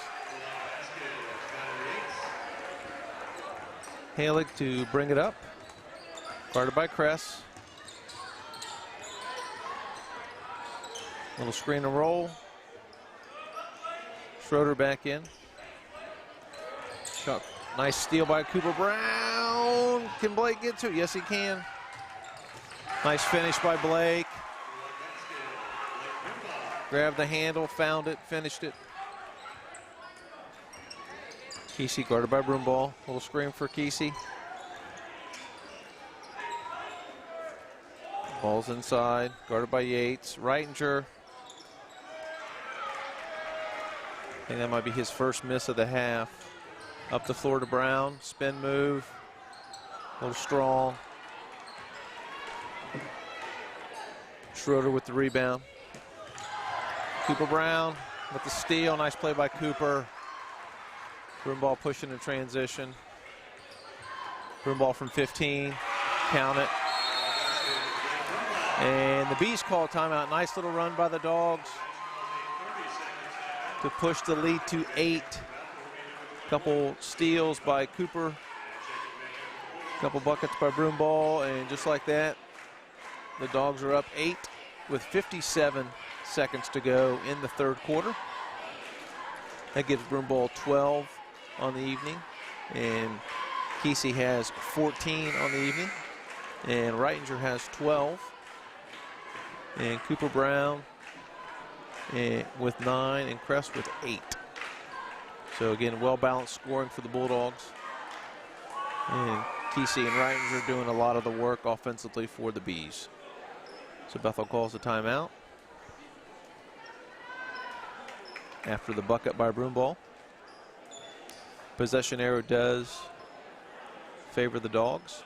Hallig to bring it up. Guarded by Kress. Little screen and roll. Schroeder back in. Shot. Nice steal by Cooper Brown. Can Blake get to it? Yes, he can. Nice finish by Blake. Grabbed the handle, found it, finished it. Kesey guarded by Broomball. Little screen for Kesey. Ball's inside, guarded by Yates. Reitinger. I think that might be his first miss of the half. Up the floor to Brown, spin move. A little strong. Schroeder with the rebound. Cooper Brown with the steal. Nice play by Cooper. Broomball pushing in transition. Broomball from 15. Count it. And the Bees call timeout. Nice little run by the Dogs to push the lead to 8. Couple steals by Cooper. Couple buckets by Broomball. And just like that, the Dogs are up 8 with 57 seconds to go in the third quarter. That gives Broomball 12 on the evening. And Kesey has 14 on the evening. And Reitinger has 12. And Cooper Brown with 9 and Kress with 8. So again, well-balanced scoring for the Bulldogs. And Kesey and Reitinger doing a lot of the work offensively for the Bees. So Bethel calls the timeout after the bucket by Broomball. Possession arrow does favor the Dogs.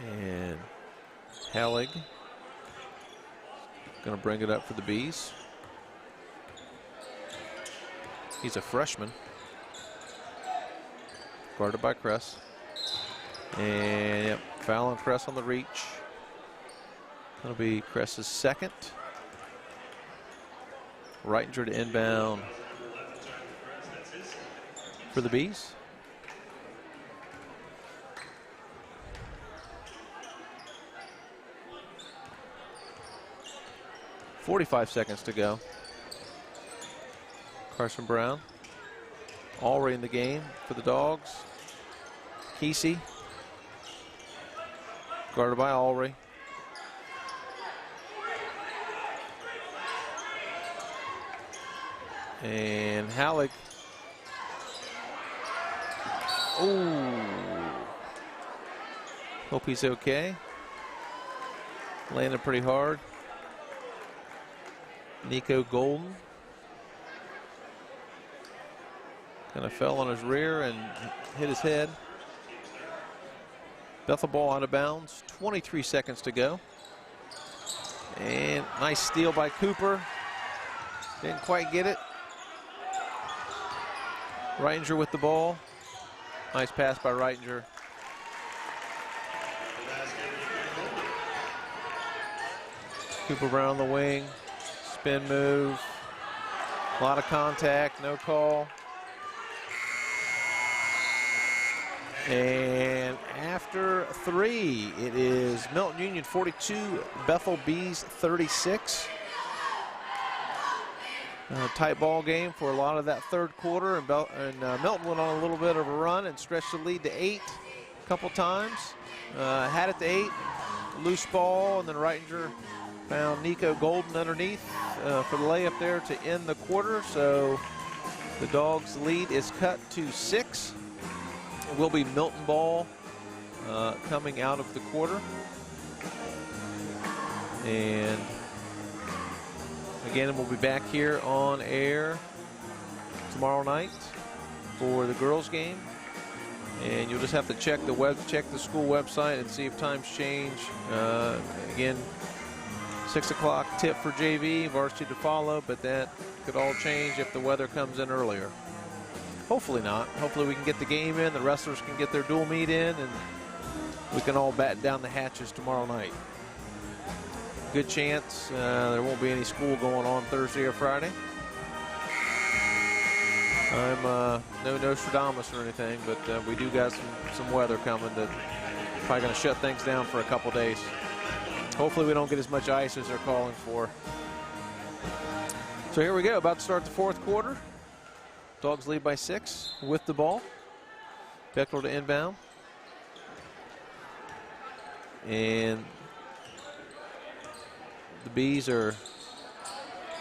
And Hallig going to bring it up for the Bees. He's a freshman. Guarded by Kress. And yep, foul on Kress on the reach. That'll be Kress's second. Reitinger to inbound for the Bees. .45 seconds to go. Carson Brown already in the game for the Dogs. Kesey guarded by Alry. And Hallig. Oh, hope he's okay. Landed pretty hard. Nico Golden kind of fell on his rear and hit his head. Bethel ball out of bounds. 23 seconds to go. And nice steal by Cooper. Didn't quite get it. Reitinger with the ball. Nice pass by Reitinger. Cooper Brown on the wing. Spin move. A lot of contact, no call. And after 3, it is Milton-Union 42, Bethel Bees 36. Tight ball game for a lot of that third quarter, and Milton went on a little bit of a run and stretched the lead to 8 a couple times. Had it to 8, loose ball, and then Reitinger found Nico Golden underneath for the layup there to end the quarter. So the Dogs' lead is cut to 6. It will be Milton ball coming out of the quarter. And again, we'll be back here on air tomorrow night for the girls' game. And you'll just have to check the school website and see if times change. Again, 6 o'clock tip for JV, varsity to follow, but that could all change if the weather comes in earlier. Hopefully not. Hopefully we can get the game in, the wrestlers can get their dual meet in, and we can all batten down the hatches tomorrow night. Good chance there won't be any school going on Thursday or Friday. I'm no Nostradamus or anything, but we do got some weather coming that probably going to shut things down for a couple days. Hopefully we don't get as much ice as they're calling for. So here we go, about to start the fourth quarter. Dogs lead by 6 with the ball. Bechtel to inbound. And the Bees are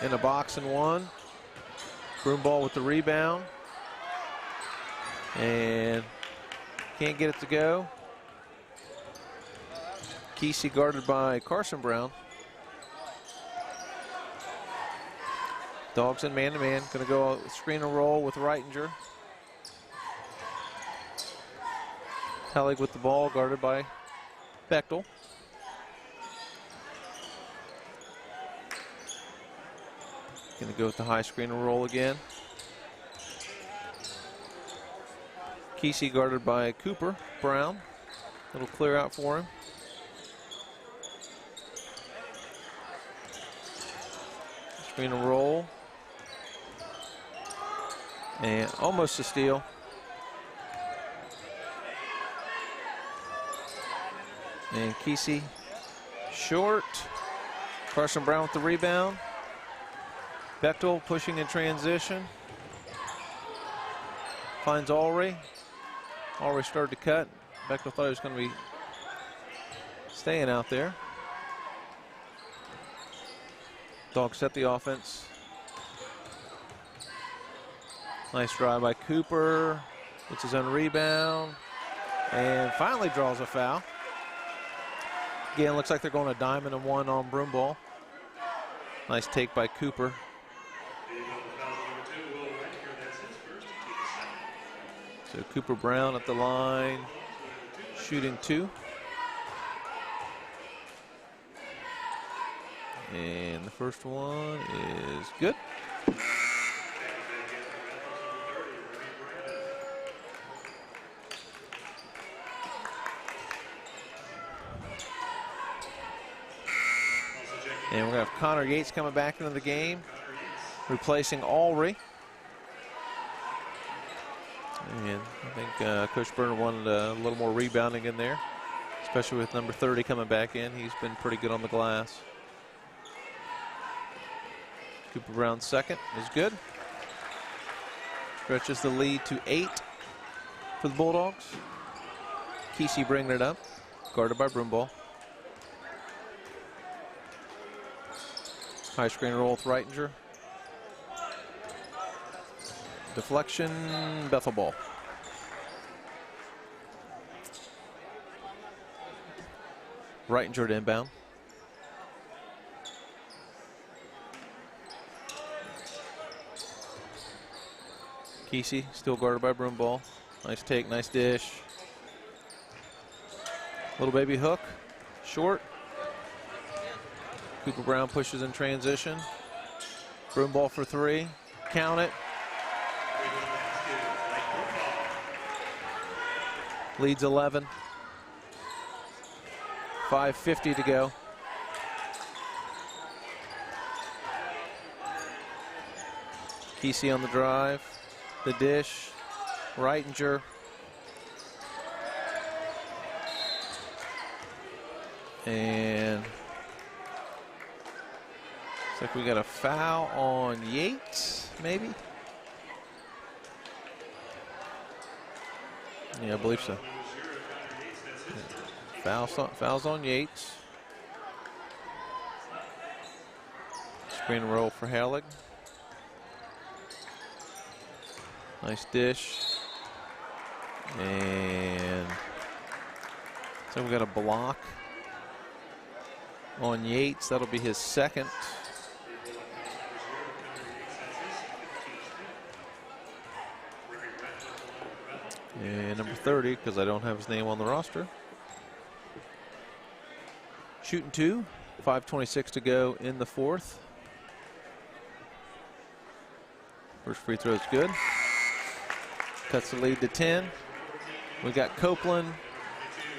in a box and 1. Broomball with the rebound. And can't get it to go. Kesey guarded by Carson Brown. Dogs in man-to-man. Going to go screen and roll with Reitinger. Hallig with the ball, guarded by Bechtel. Going to go with the high screen and roll again. Kesey guarded by Cooper Brown. Little clear out for him. Screen and roll. And almost a steal. And Kesey short. Carson Brown with the rebound. Bethel pushing in transition. Finds Ulrey. Ulrey started to cut. Bethel thought he was going to be staying out there. Dogs set the offense. Nice drive by Cooper. Gets his own rebound. And finally draws a foul. Again, looks like they're going a diamond and one on Broomball. Nice take by Cooper. So Cooper Brown at the line, shooting 2. And the first one is good. And we're going to have Connor Yates coming back into the game, replacing Ulrey. And I think Coach Burner wanted a little more rebounding in there, especially with number 30 coming back in. He's been pretty good on the glass. Cooper Brown's second is good. Stretches the lead to 8 for the Bulldogs. Kesey bringing it up, guarded by Broomball. High screen roll with Reitinger. Deflection, Bethel ball. Reitinger to inbound. Kesey still guarded by Broomball. Nice take, nice dish. Little baby hook, short. Cooper Brown pushes in transition. Broomball for 3, count it. Leads 11. 5:50 to go. Kesey on the drive. The dish. Reitinger. And looks like we got a foul on Yates, maybe? Yeah, I believe so. Fouls on Yates. Screen and roll for Herlig. Nice dish. And so we got a block on Yates. That'll be his second. And number 30, because I don't have his name on the roster. Shooting 2, 5:26 to go in the 4th. First free throw is good. Cuts the lead to 10. We got Copeland,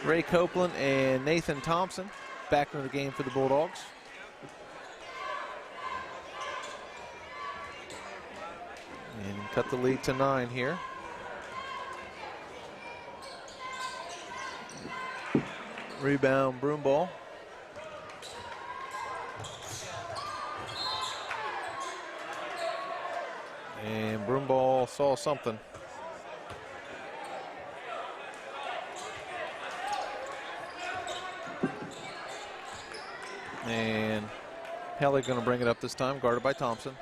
Ray Copeland, and Nathan Thompson back into the game for the Bulldogs. And cut the lead to 9 here. Rebound, Broomball. And Broomball saw something. And Hellig going to bring it up this time, guarded by Thompson.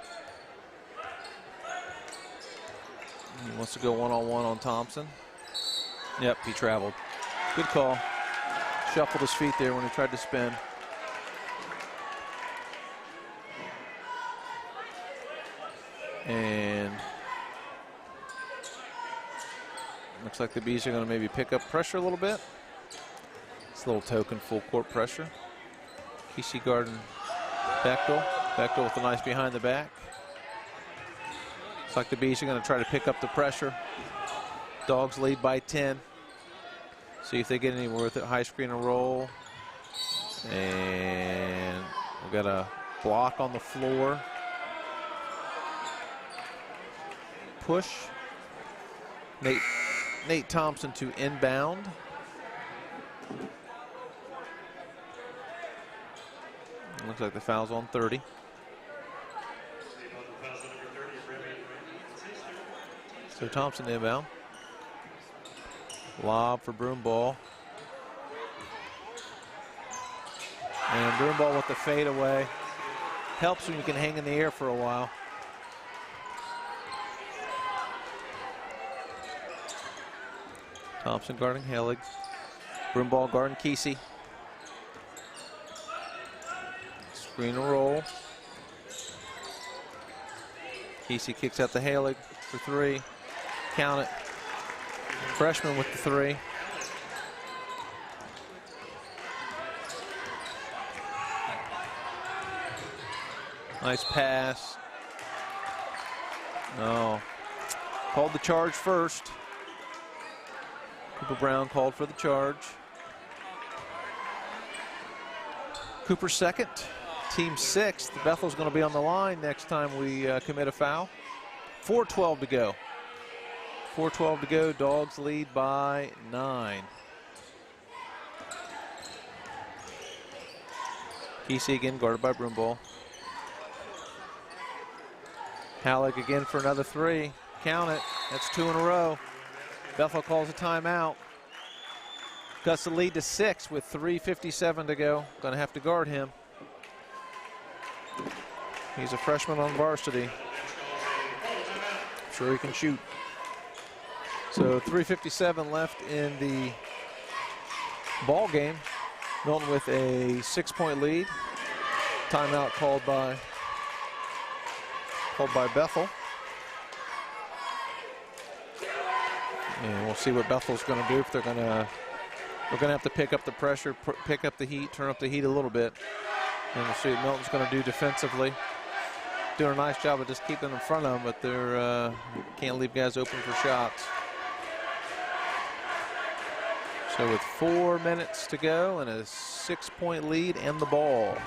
He wants to go one-on-one on Thompson. Yep, he traveled. Good call. Shuffled his feet there when he tried to spin. And looks like the Bees are going to maybe pick up pressure a little bit. It's a little token full court pressure. Kesey guarding Bechtel. Bechtel with a nice behind the back. Looks like the Bees are going to try to pick up the pressure. Dogs lead by 10. See if they get anywhere with it. High screen and roll. And we've got a block on the floor. Push. Nate Thompson to inbound. Looks like the foul's on 30. So Thompson inbound. Lob for Broomball. And Broomball with the fadeaway. Helps when you can hang in the air for a while. Thompson guarding Helig. Broomball guarding Kesey. Screen and roll. Kesey kicks out the Helig for 3. Count it. Freshman with the 3. Nice pass. No. Called the charge first. Cooper Brown called for the charge. Cooper second. Team 6th. Bethel's going to be on the line next time we commit a foul. 4:12 to go. 4:12 to go. Dogs lead by 9. Kesey again guarded by Broomball. Halleck again for another 3. Count it. That's 2 in a row. Bethel calls a timeout. Cuts the lead to 6 with 3:57 to go. Going to have to guard him. He's a freshman on varsity. Sure he can shoot. So 3:57 left in the ball game. Milton with a 6-point lead. Timeout called by Bethel. And we'll see what Bethel's going to do. If they're going to have to pick up the pressure, pick up the heat, turn up the heat a little bit. And we'll see what Milton's going to do defensively. Doing a nice job of just keeping in front of them, but they're can't leave guys open for shots. So with 4 minutes to go and a 6-point lead and the ball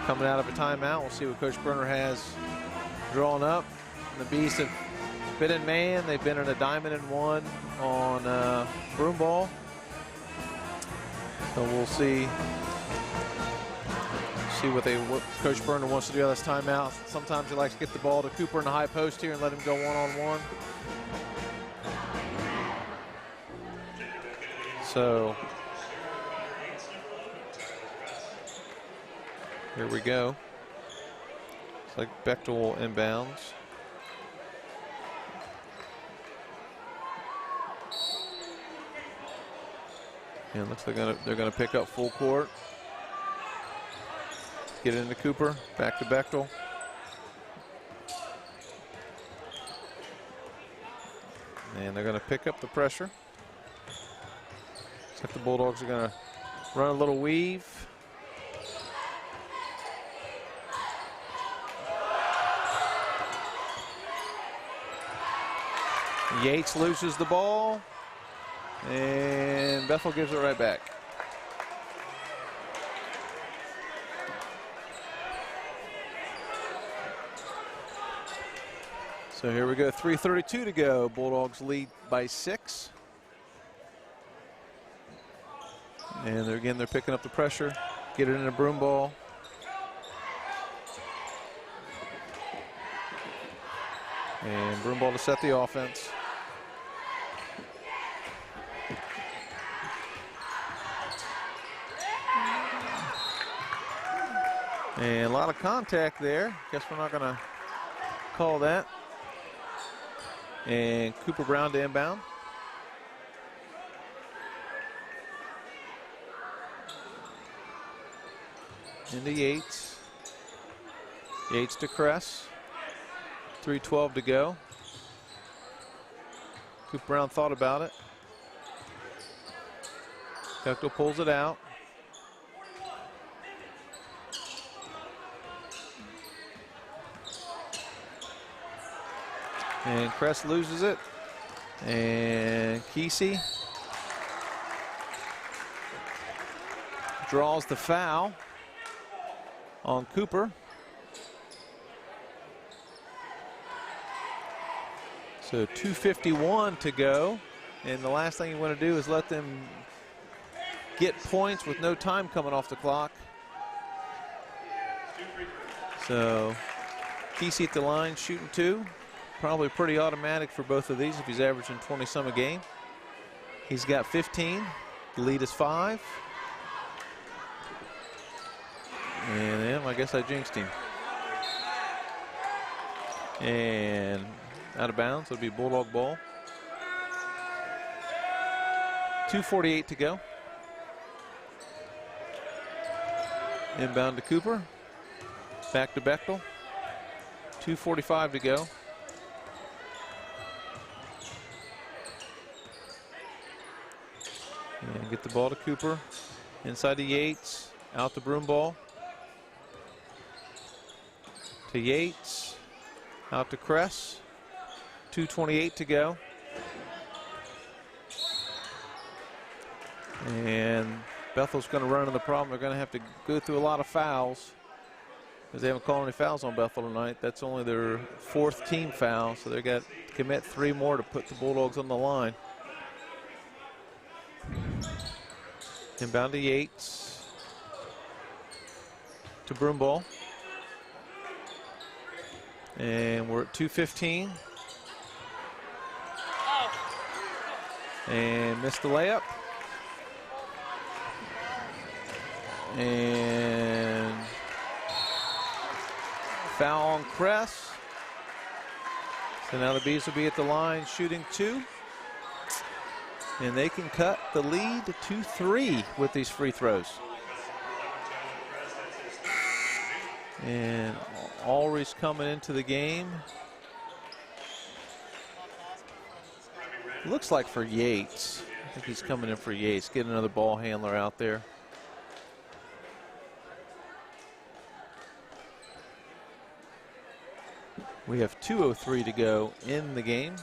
coming out of a timeout, we'll see what Coach Berner has drawn up. The Bees have been in man. They've been in a diamond and 1 on Broomball. So we'll see what Coach Berner wants to do on this timeout. Sometimes he likes to get the ball to Cooper in the high post here and let him go one-on-one. So here we go. It's like Bechtel inbounds. And it looks like they're going to pick up full court. Get it into Cooper, back to Bechtel. And they're going to pick up the pressure. Looks like the Bulldogs are going to run a little weave. Yates loses the ball. And Bethel gives it right back. So here we go, 3:32 to go. Bulldogs lead by 6. And they're picking up the pressure. Get it in a Broomball. And Broomball to set the offense. And a lot of contact there. Guess we're not going to call that. And Cooper Brown to inbound. Into Yates. Yates to Kress. 3:12 to go. Cooper Brown thought about it. Bechtel pulls it out. And Kress loses it. And Kesey draws the foul on Cooper. So 2:51 to go. And the last thing you want to do is let them get points with no time coming off the clock. So Kesey at the line shooting 2. Probably pretty automatic for both of these if he's averaging 20-some a game. He's got 15. The lead is 5. And then I guess I jinxed him. And out of bounds, it'll be Bulldog ball. 2:48 to go. Inbound to Cooper. Back to Bethel. 2:45 to go. And get the ball to Cooper. Inside to Yates. Out to Broomball. To Yates. Out to Kress. 2:28 to go. And Bethel's going to run into the problem. They're going to have to go through a lot of fouls because they haven't called any fouls on Bethel tonight. That's only their 4th team foul, so they've got to commit 3 more to put the Bulldogs on the line. Inbound to Yates. To Broomball. And we're at 2:15. And missed the layup. And foul on Kress. So now the Bees will be at the line shooting 2. And they can cut the lead to 3 with these free throws. And Ulrich's coming into the game. Looks like for Yates. I think he's coming in for Yates. Get another ball handler out there. We have 2:03 to go in the game.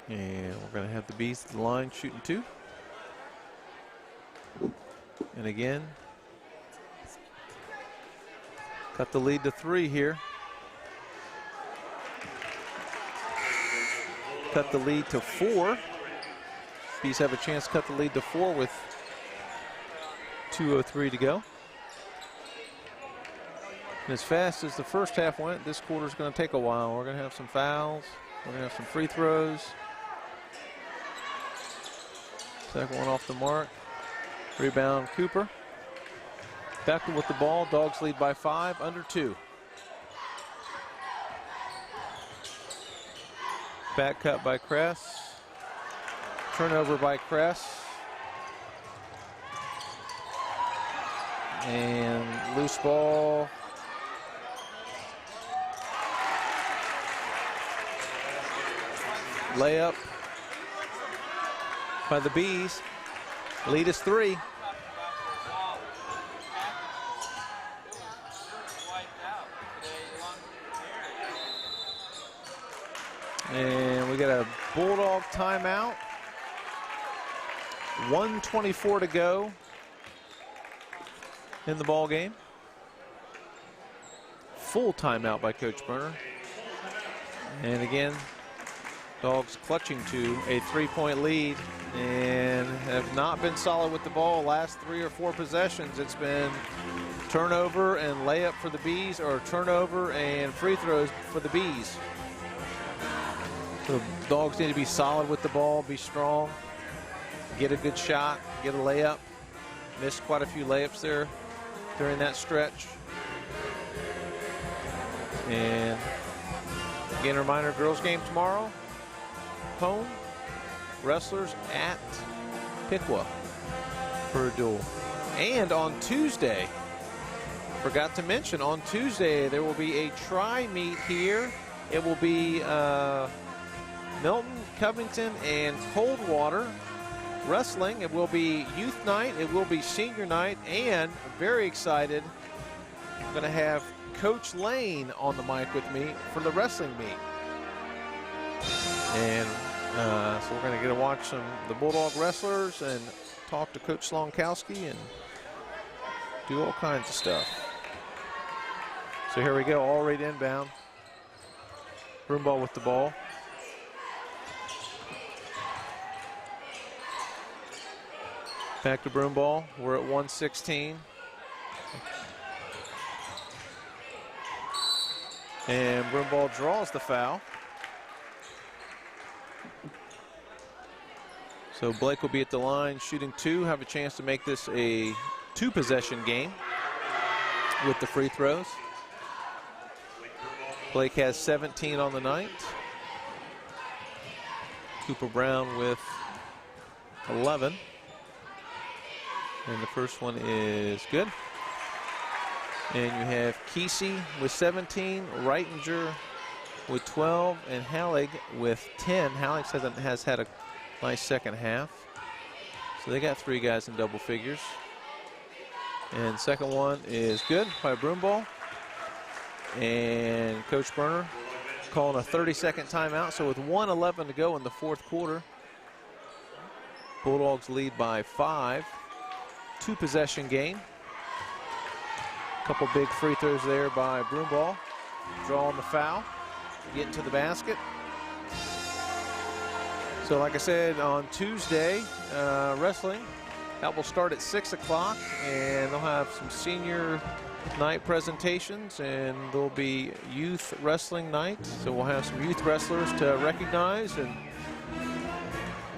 And we're going to have the Bees at the line shooting 2. And again, cut the lead to 3 here. Cut the lead to 4. Bees have a chance to cut the lead to 4 with 2:03 to go. And as fast as the first half went, this quarter is going to take a while. We're going to have some fouls. We're going to have some free throws. Second one off the mark. Rebound Cooper. Bethel with the ball. Dogs lead by 5, under 2. Back cut by Kress. Turnover by Kress. And loose ball. Layup by the Bees. Lead is 3. And we got a Bulldog timeout. 1:24 to go in the ball game. Full timeout by Coach Burner. And again, Dogs clutching to a 3-point lead and have not been solid with the ball. Last 3 or 4 possessions, it's been turnover and layup for the Bees, or turnover and free throws for the Bees. So Dogs need to be solid with the ball, be strong, get a good shot, get a layup. Missed quite a few layups there during that stretch. And again, a reminder, girls game tomorrow. Home, Wrestlers at Piqua for a duel. And on Tuesday, forgot to mention, on Tuesday there will be a tri-meet here. It will be Milton, Covington, and Coldwater wrestling. It will be youth night, it will be senior night, and very excited, going to have Coach Lane on the mic with me for the wrestling meet. And so we're going to get to watch the Bulldog wrestlers and talk to Coach Slonkowski and do all kinds of stuff. So here we go, Allred inbound. Broomball with the ball. Back to Broomball. We're at 116. And Broomball draws the foul. So Blake will be at the line shooting 2, have a chance to make this a 2-possession game with the free throws. Blake has 17 on the night. Cooper Brown with 11. And the first one is good. And you have Kesey with 17, Reitinger with 12, and Hallig with 10. Hallig has had a nice second half. So they got 3 guys in double figures. And second one is good by Broomball. And Coach Berner calling a 30-second timeout. So with 1:11 to go in the fourth quarter, Bulldogs lead by 5. 2-possession game. Couple big free throws there by Broomball. Drawing the foul, getting to the basket. So like I said, on Tuesday, wrestling, that will start at 6 o'clock, and they'll have some senior night presentations, and there'll be youth wrestling night. So we'll have some youth wrestlers to recognize, and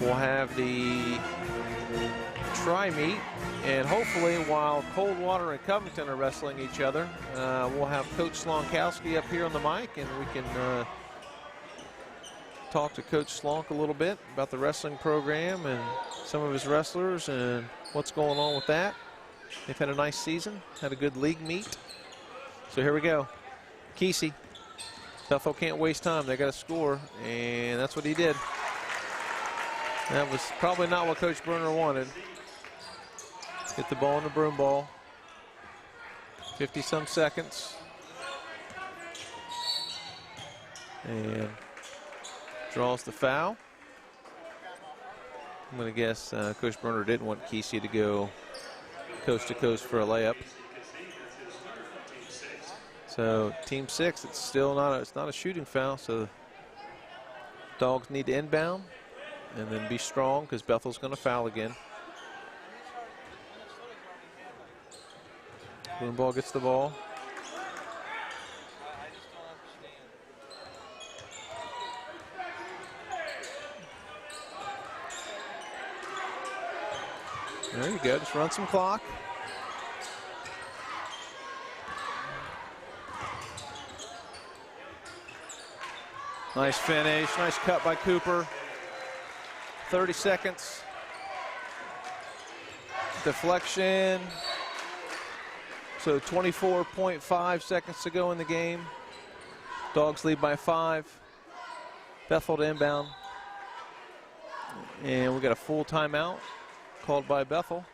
we'll have the tri-meet. And hopefully, while Coldwater and Covington are wrestling each other, we'll have Coach Slonkowski up here on the mic, and we can talk to Coach Slonk a little bit about the wrestling program and some of his wrestlers and what's going on with that. They've had a nice season, had a good league meet. So here we go. Kesey. Bethel can't waste time. They got to score, and that's what he did. That was probably not what Coach Berner wanted. Get the ball in the Broomball. 50-some seconds. And draws the foul. I'm going to guess Coach Berner didn't want Kesey to go coast to coast for a layup. So team 6, it's still not a shooting foul, so Dogs need to inbound and then be strong because Bethel's going to foul again. Broomball gets the ball. There you go, just run some clock. Nice finish, nice cut by Cooper. 30 seconds. Deflection. So 24.5 seconds to go in the game. Dogs lead by 5. Bethel to inbound. And we got a full timeout called by Bethel.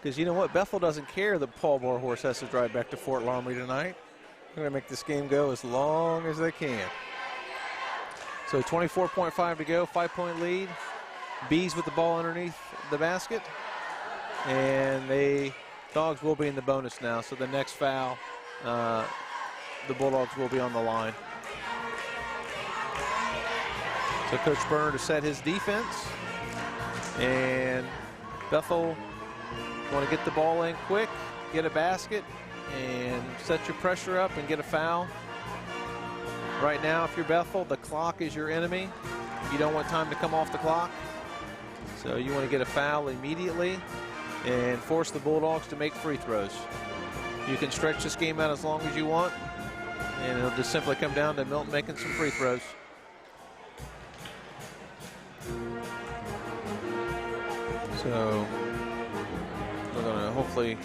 Because you know what? Bethel doesn't care that Paul Warhorse has to drive back to Fort Lombard tonight. They're going to make this game go as long as they can. So 24.5 to go, 5-point lead. Bees with the ball underneath the basket. And Dogs will be in the bonus now, so the next foul, the Bulldogs will be on the line. So Coach Berner to set his defense. And Bethel want to get the ball in quick, get a basket, and set your pressure up and get a foul. Right now, if you're Bethel, the clock is your enemy. You don't want time to come off the clock. So you want to get a foul immediately and force the Bulldogs to make free throws. You can stretch this game out as long as you want, and it'll just simply come down to Milton making some free throws. So we're going to hopefully,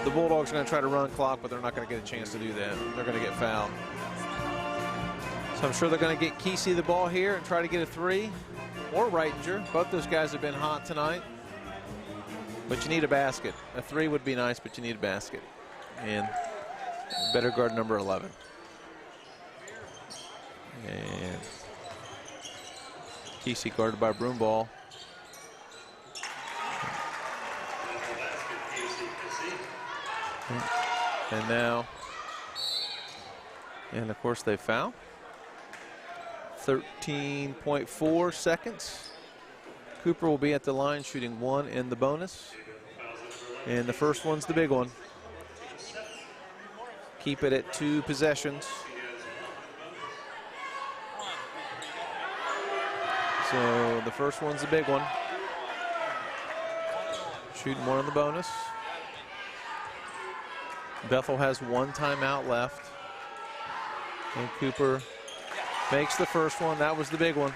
the Bulldogs are going to try to run clock, but they're not going to get a chance to do that. They're going to get fouled. So I'm sure they're going to get Kesey the ball here and try to get a 3, or Reitinger. Both those guys have been hot tonight. But you need a basket. A 3 would be nice, but you need a basket. and better guard number 11. And Kesey guarded by Broomball. And now, and of course they foul. 13.4 seconds. Cooper will be at the line shooting 1 in the bonus. And the first one's the big one. Keep it at 2 possessions. So the first one's the big one. Shooting 1 in the bonus. Bethel has 1 timeout left. And Cooper makes the first one. That was the big one.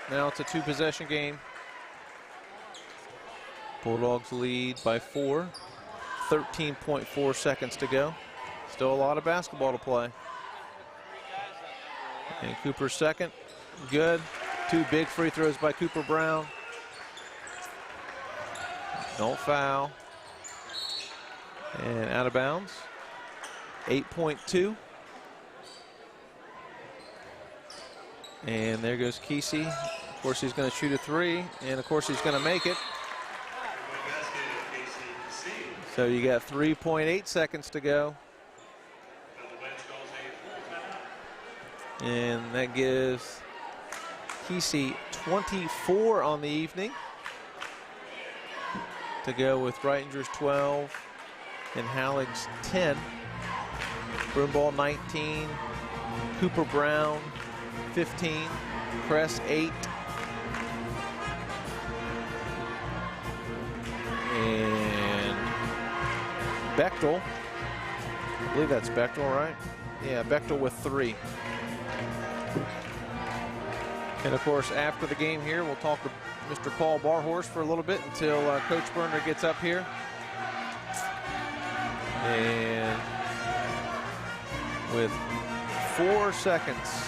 Now it's a 2-possession game. Bulldogs lead by 4. 13.4 seconds to go. Still a lot of basketball to play. And Cooper's second. Good. 2 big free throws by Cooper Brown. Don't foul. And out of bounds. 8.2. And there goes Kesey. Of course, he's going to shoot a 3. And of course, he's going to make it. So you got 3.8 seconds to go. And that gives Kesey 24 on the evening to go with Reitinger's 12 and Halleck's 10. Broomball 19, Cooper Brown 15, Kress 8. And Bechtel, I believe that's Bechtel, right? Yeah, Bechtel with 3. And of course, after the game here, we'll talk to Mr. Paul Barhorse for a little bit until Coach Berner gets up here. And with 4 seconds,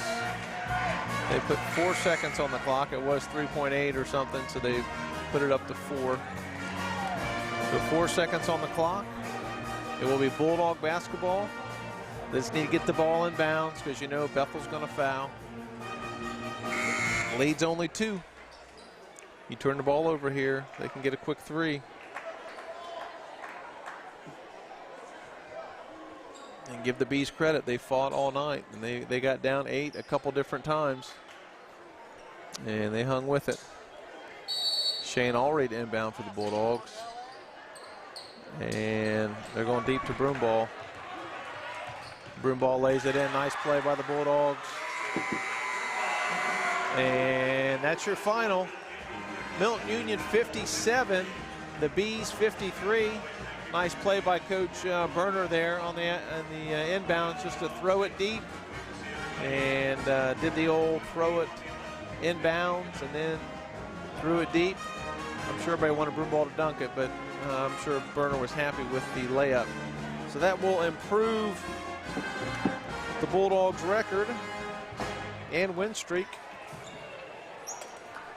they put 4 seconds on the clock. It was 3.8 or something, so they put it up to 4. So 4 seconds on the clock. It will be Bulldog basketball. They just need to get the ball in bounds because you know Bethel's going to foul. Lead's only 2. You turn the ball over here, they can get a quick 3. And give the Bees credit, they fought all night. And they got down 8 a couple different times. And they hung with it. Shane Allred inbound for the Bulldogs. And they're going deep to Broomball. Broomball lays it in. Nice play by the Bulldogs. And that's your final. Milton-Union 57, the Bees 53. Nice play by Coach Berner there on the inbounds, just to throw it deep. And did the old throw it inbounds and then threw it deep. I'm sure everybody wanted Broomball to dunk it, but I'm sure Berner was happy with the layup. So that will improve the Bulldogs' record and win streak.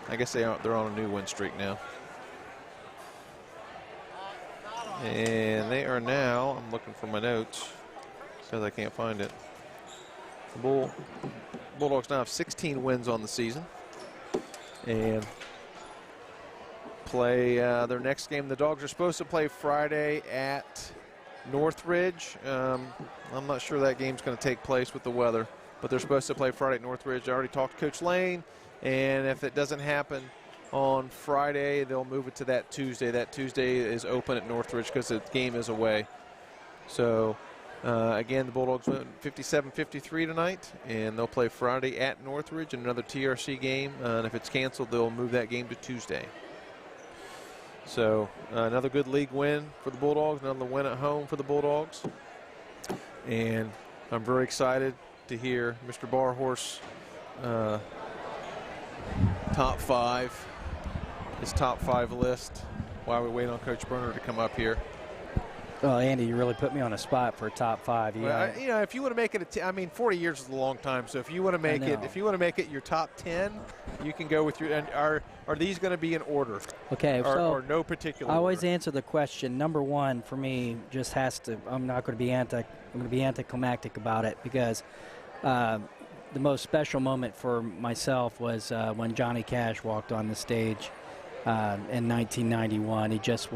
I guess they're on a new win streak now. And they are now, I'm looking for my notes because I can't find it. The Bulldogs now have 16 wins on the season. And play their next game. The Dogs are supposed to play Friday at Northridge. I'm not sure that game's going to take place with the weather, but they're supposed to play Friday at Northridge. I already talked to Coach Lane, and if it doesn't happen on Friday, they'll move it to that Tuesday. That Tuesday is open at Northridge because the game is away. So, again, the Bulldogs went 57-53 tonight, and they'll play Friday at Northridge in another TRC game. And if it's canceled, they'll move that game to Tuesday. So, another good league win for the Bulldogs, another win at home for the Bulldogs. And I'm very excited to hear Mr. Barhorse his top 5 list while we wait on Coach Berner to come up here. Oh, Andy, you really put me on a spot for a top 5. Well, you know, if you want to make it I mean, 40 years is a long time. So if you want to make it, your top 10, you can go with your. And are these going to be in order? Okay, or no particular. I always order? answer the question. Number 1 for me just has to. I'm not going to be anticlimactic about it because the most special moment for myself was when Johnny Cash walked on the stage in 1991. He just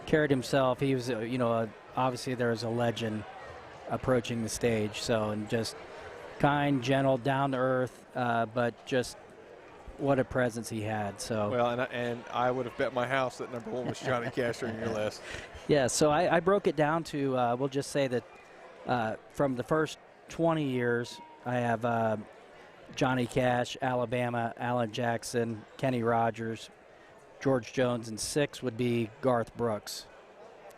carried himself. He was, obviously there was a legend approaching the stage. So, and just kind, gentle, down to earth, but just what a presence he had. So well, and I would have bet my house that number 1 was Johnny Cash on your list. Yeah. So I broke it down to we'll just say that from the first 20 years, I have Johnny Cash, Alabama, Alan Jackson, Kenny Rogers, George Jones, and 6 would be Garth Brooks.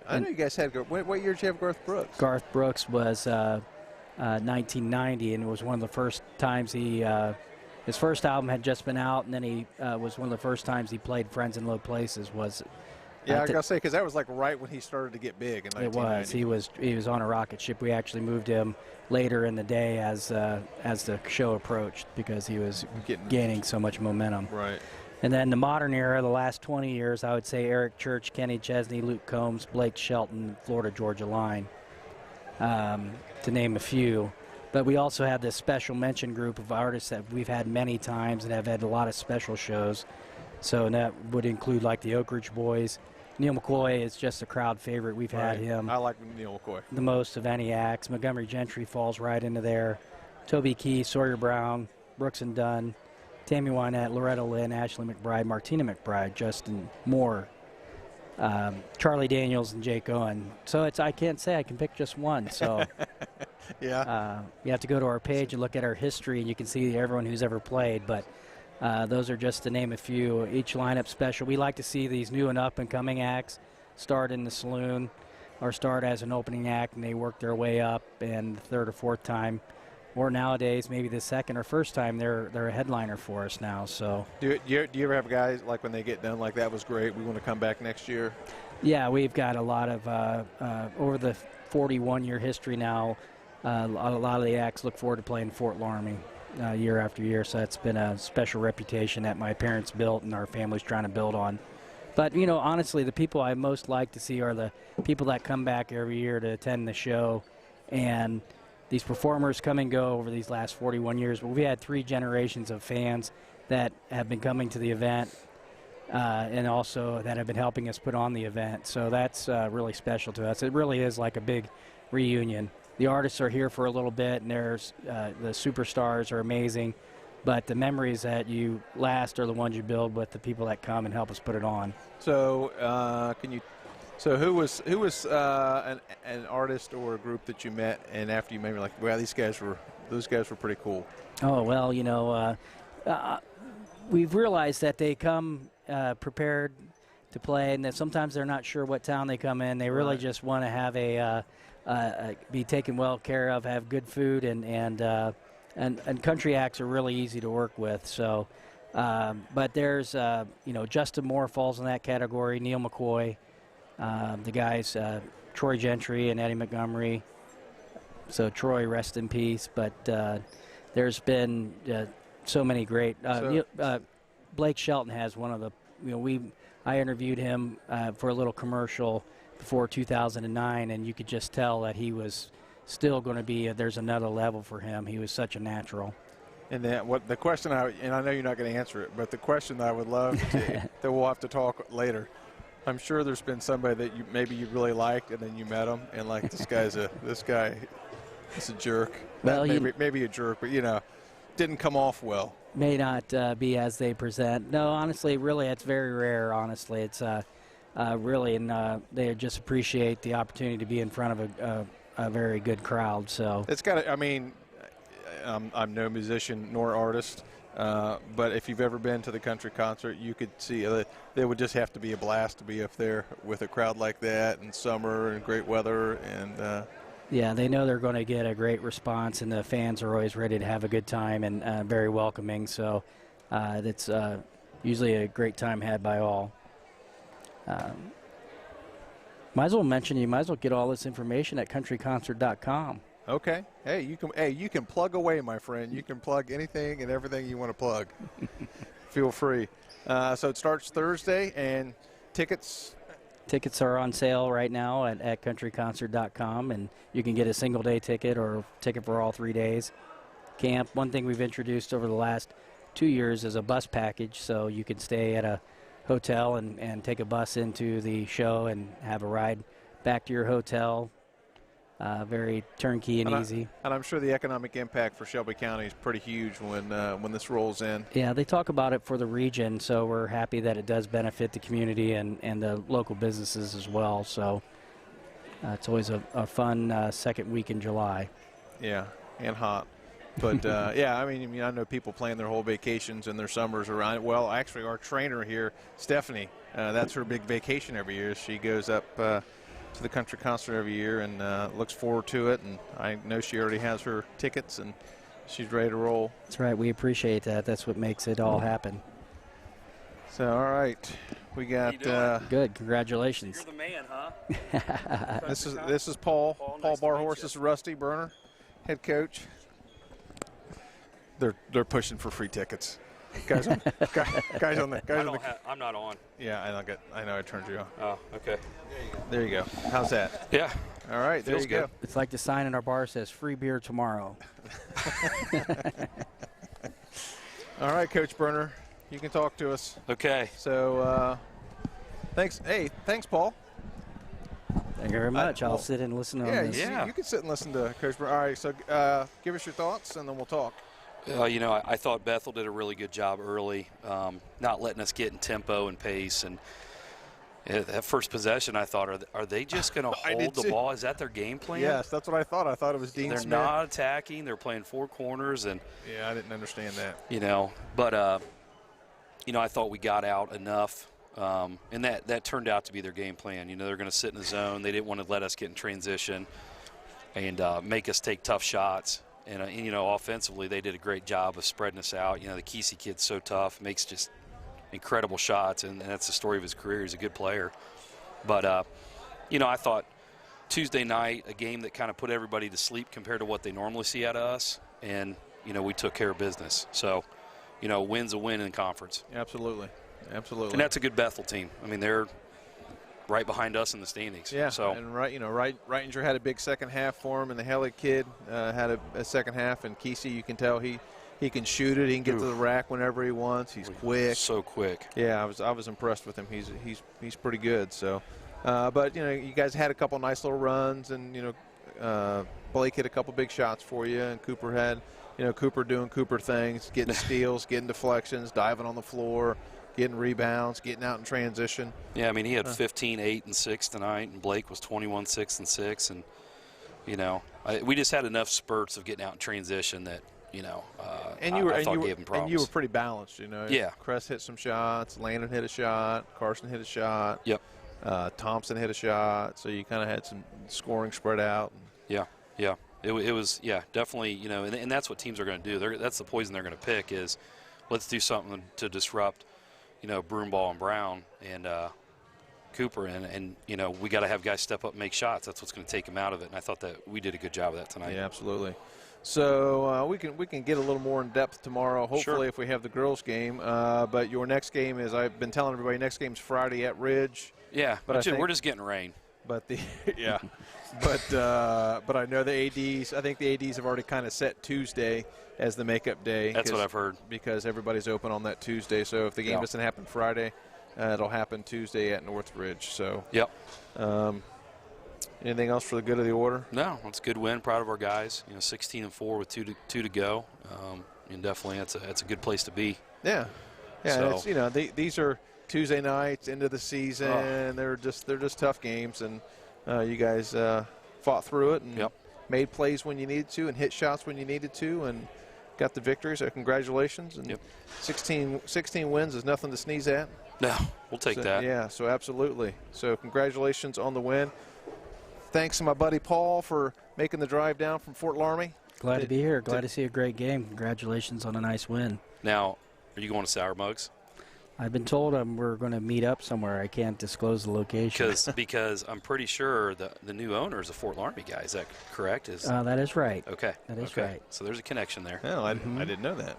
I know you guys had. What year did you have Garth Brooks? Garth Brooks was 1990, and it was one of the first times his first album had just been out, and then he was one of the first times he played Friends in Low Places. Yeah, I was gonna say because that was like right when he started to get big in 1990. It was. He was on a rocket ship. We actually moved him later in the day as the show approached because he was gaining so much momentum. Right. And then the modern era, the last 20 years, I would say Eric Church, Kenny Chesney, Luke Combs, Blake Shelton, Florida Georgia Line, to name a few. But we also have this special mention group of artists that we've had many times and have had a lot of special shows. So that would include like the Oak Ridge Boys. Neil McCoy is just a crowd favorite. We've had him. I like Neil McCoy. The most of any acts. Montgomery Gentry falls right into there. Toby Keith, Sawyer Brown, Brooks and Dunn, Tammy Wynette, Loretta Lynn, Ashley McBride, Martina McBride, Justin Moore, Charlie Daniels, and Jake Owen. So I can't say I can pick just one. So yeah, you have to go to our page and look at our history, and you can see everyone who's ever played. But those are just to name a few. Each lineup special. We like to see these new and up-and-coming acts start in the saloon or start as an opening act, and they work their way up, and the third or fourth time, or nowadays maybe the second or first time they're a headliner for us now. So do you ever have guys like when they get done like that was great, we want to come back next year? Yeah, we've got a lot of over the 41-year history now. A lot of the acts look forward to playing Fort Laramie year after year. So it's been a special reputation that my parents built and our family's trying to build on. But honestly, the people I most like to see are the people that come back every year to attend the show, and these performers come and go over these last 41 years. But we had 3 generations of fans that have been coming to the event and also that have been helping us put on the event. So that's really special to us. It really is like a big reunion. The artists are here for a little bit, and there's the superstars are amazing. But the memories that you last are the ones you build with the people that come and help us put it on. So So who was an artist or a group that you met, and after you met, you're like, wow, those guys were pretty cool? Oh, well, we've realized that they come prepared to play, and that sometimes they're not sure what town they come in. They really just want to have be taken well care of, have good food, and country acts are really easy to work with. So, but there's Justin Moore falls in that category. Neil McCoy. The guys, Troy Gentry and Eddie Montgomery. So Troy, rest in peace. But there's been so many great. Blake Shelton has one of the. I interviewed him for a little commercial before 2009, and you could just tell that he was still going to be. There's another level for him. He was such a natural. And then the question and I know you're not going to answer it, but the question that I would love that we'll have to talk later. I'm sure there's been somebody that maybe you really liked, and then you met him, and like this guy is a jerk. Well, maybe a jerk, but didn't come off well. May not be as they present. No, honestly, really, it's very rare. Honestly, it's really, and they just appreciate the opportunity to be in front of a very good crowd. So it's got to. I mean, I'm no musician nor artist. But if you've ever been to the country concert, you could see there would just have to be a blast to be up there with a crowd like that in summer and great weather. And yeah, they know they're going to get a great response, and the fans are always ready to have a good time and very welcoming. So it's usually a great time had by all. Might as well mention, you might as well get all this information at countryconcert.com. Okay. Hey, you can plug away, my friend. You can plug anything and everything you want to plug. Feel free. So it starts Thursday, and tickets. Tickets are on sale right now at countryconcert.com, and you can get a single-day ticket or ticket for all 3 days. Camp. One thing we've introduced over the last 2 years is a bus package, so you can stay at a hotel and take a bus into the show and have a ride back to your hotel. Very turnkey and easy. And I'm sure the economic impact for Shelby County is pretty huge when this rolls in. Yeah, they talk about it for the region, so we're happy that it does benefit the community and the local businesses as well. So it's always a fun second week in July. Yeah, and hot. But, yeah, I mean, I know people plan their whole vacations and their summers around it. Well, actually, our trainer here, Stephanie, that's her big vacation every year. She goes up to the country concert every year and looks forward to it. And I know she already has her tickets and she's ready to roll. That's right. We appreciate that. That's what makes it all happen. So, all right. We got good. Congratulations. You're the man, huh? This is Paul Nice Barhorse. This is Rusty Burner, head coach. They're pushing for free tickets. Guys on I'm not on. Yeah, I know I turned you on. Oh, okay. There you go. How's that? Yeah. All right, there Feels you go. good. It's like the sign in our bar says, free beer tomorrow. All right, Coach Burner, you can talk to us. Okay. So, thanks. Hey, thanks, Paul. Thank you very much. I'll sit and listen on this. You can sit and listen to Coach Burner. All right, so give us your thoughts, and then we'll talk. I thought Bethel did a really good job early, not letting us get in tempo and pace. And that first possession, I thought, are they just going to hold the ball? Is that their game plan? Yes, that's what I thought. I thought it was Dean They're Smith. not attacking. They're playing four corners. And yeah, I didn't understand that. But I thought we got out enough. And that turned out to be their game plan. They're going to sit in the zone. They didn't want to let us get in transition and make us take tough shots. And offensively, they did a great job of spreading us out. The Kesey kid's so tough, makes just incredible shots, and that's the story of his career. He's a good player. But, I thought Tuesday night, a game that kind of put everybody to sleep compared to what they normally see out of us, and, we took care of business. So, win's a win in conference. Absolutely. Absolutely. And that's a good Bethel team. I mean, they're right behind us in the standings. Yeah, so. And Reitinger had a big second half for him, and the Hellig kid had a second half, and Kesey, you can tell he can shoot it. He can get to the rack whenever he wants. He's quick. So quick. Yeah, I was impressed with him. He's pretty good. So, but you guys had a couple nice little runs, and Blake hit a couple big shots for you, and Cooper had Cooper doing Cooper things, getting steals, getting deflections, diving on the floor, getting rebounds, getting out in transition. Yeah, I mean, he had 15, 8, and 6 tonight, and Blake was 21, 6, and 6. And, we just had enough spurts of getting out in transition that, I thought gave him problems. And you were pretty balanced, Yeah. Kress hit some shots, Landon hit a shot, Carson hit a shot. Yep. Thompson hit a shot, so you kind of had some scoring spread out. Yeah. It was, definitely, and that's what teams are going to do. That's the poison they're going to pick is let's do something to disrupt Broomball and Brown and Cooper, and we got to have guys step up and make shots. That's what's going to take them out of it, and I thought that we did a good job of that tonight. Yeah, absolutely. So we can get a little more in depth tomorrow, hopefully, if we have the girls' game. But your next game is, I've been telling everybody, next game's Friday at Ridge. Yeah, but we're just getting rain. But but I know the ADs. I think the ADs have already kind of set Tuesday as the makeup day. That's what I've heard. Because everybody's open on that Tuesday. So if the game doesn't happen Friday, it'll happen Tuesday at Northridge. So. Yep. Anything else for the good of the order? No, it's a good win. Proud of our guys. 16-4 with two to go, and definitely that's a good place to be. Yeah. Yeah. So. These are Tuesday nights, end of the season. They're just tough games, and you guys fought through it and made plays when you needed to and hit shots when you needed to and got the victory. So congratulations. And 16 wins is nothing to sneeze at. No, we'll take that. Yeah. So absolutely. So congratulations on the win. Thanks to my buddy Paul for making the drive down from Fort Laramie. Glad to be here. Glad to see a great game. Congratulations on a nice win. Now, are you going to Sour Mugs? I've been told we're going to meet up somewhere. I can't disclose the location. Because I'm pretty sure the new owner is a Fort Laramie guy. Is that correct? That is right. Okay. That is okay. right. So there's a connection there. Well, I didn't know that.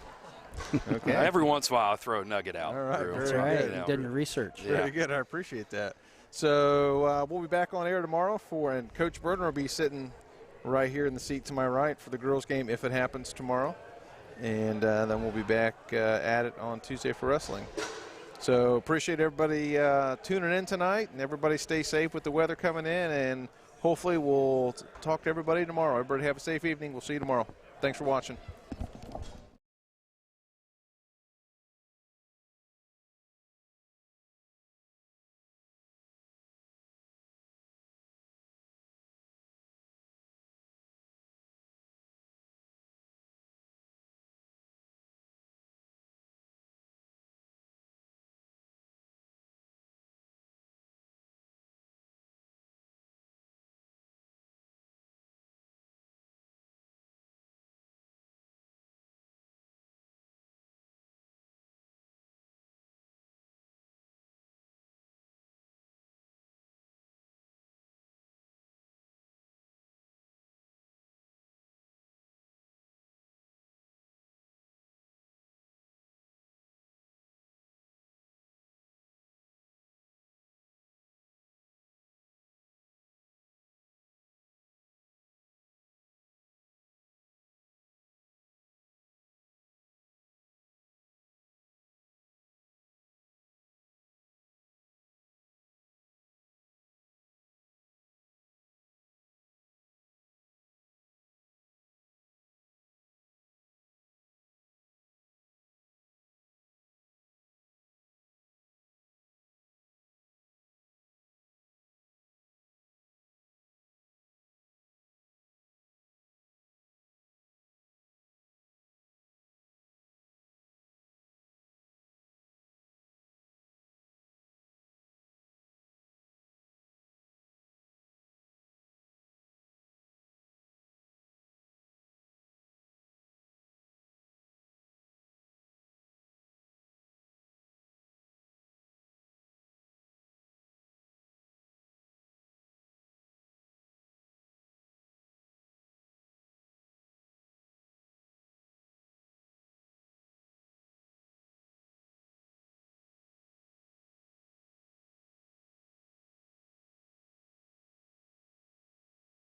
Okay. Every once in a while, I throw a nugget out. All right. That's right. You did your research. Yeah. Very good. I appreciate that. So we'll be back on air tomorrow and Coach Burton will be sitting right here in the seat to my right for the girls' game if it happens tomorrow. And then we'll be back at it on Tuesday for wrestling. So appreciate everybody tuning in tonight, and everybody stay safe with the weather coming in, and hopefully we'll talk to everybody tomorrow. Everybody have a safe evening. We'll see you tomorrow. Thanks for watching.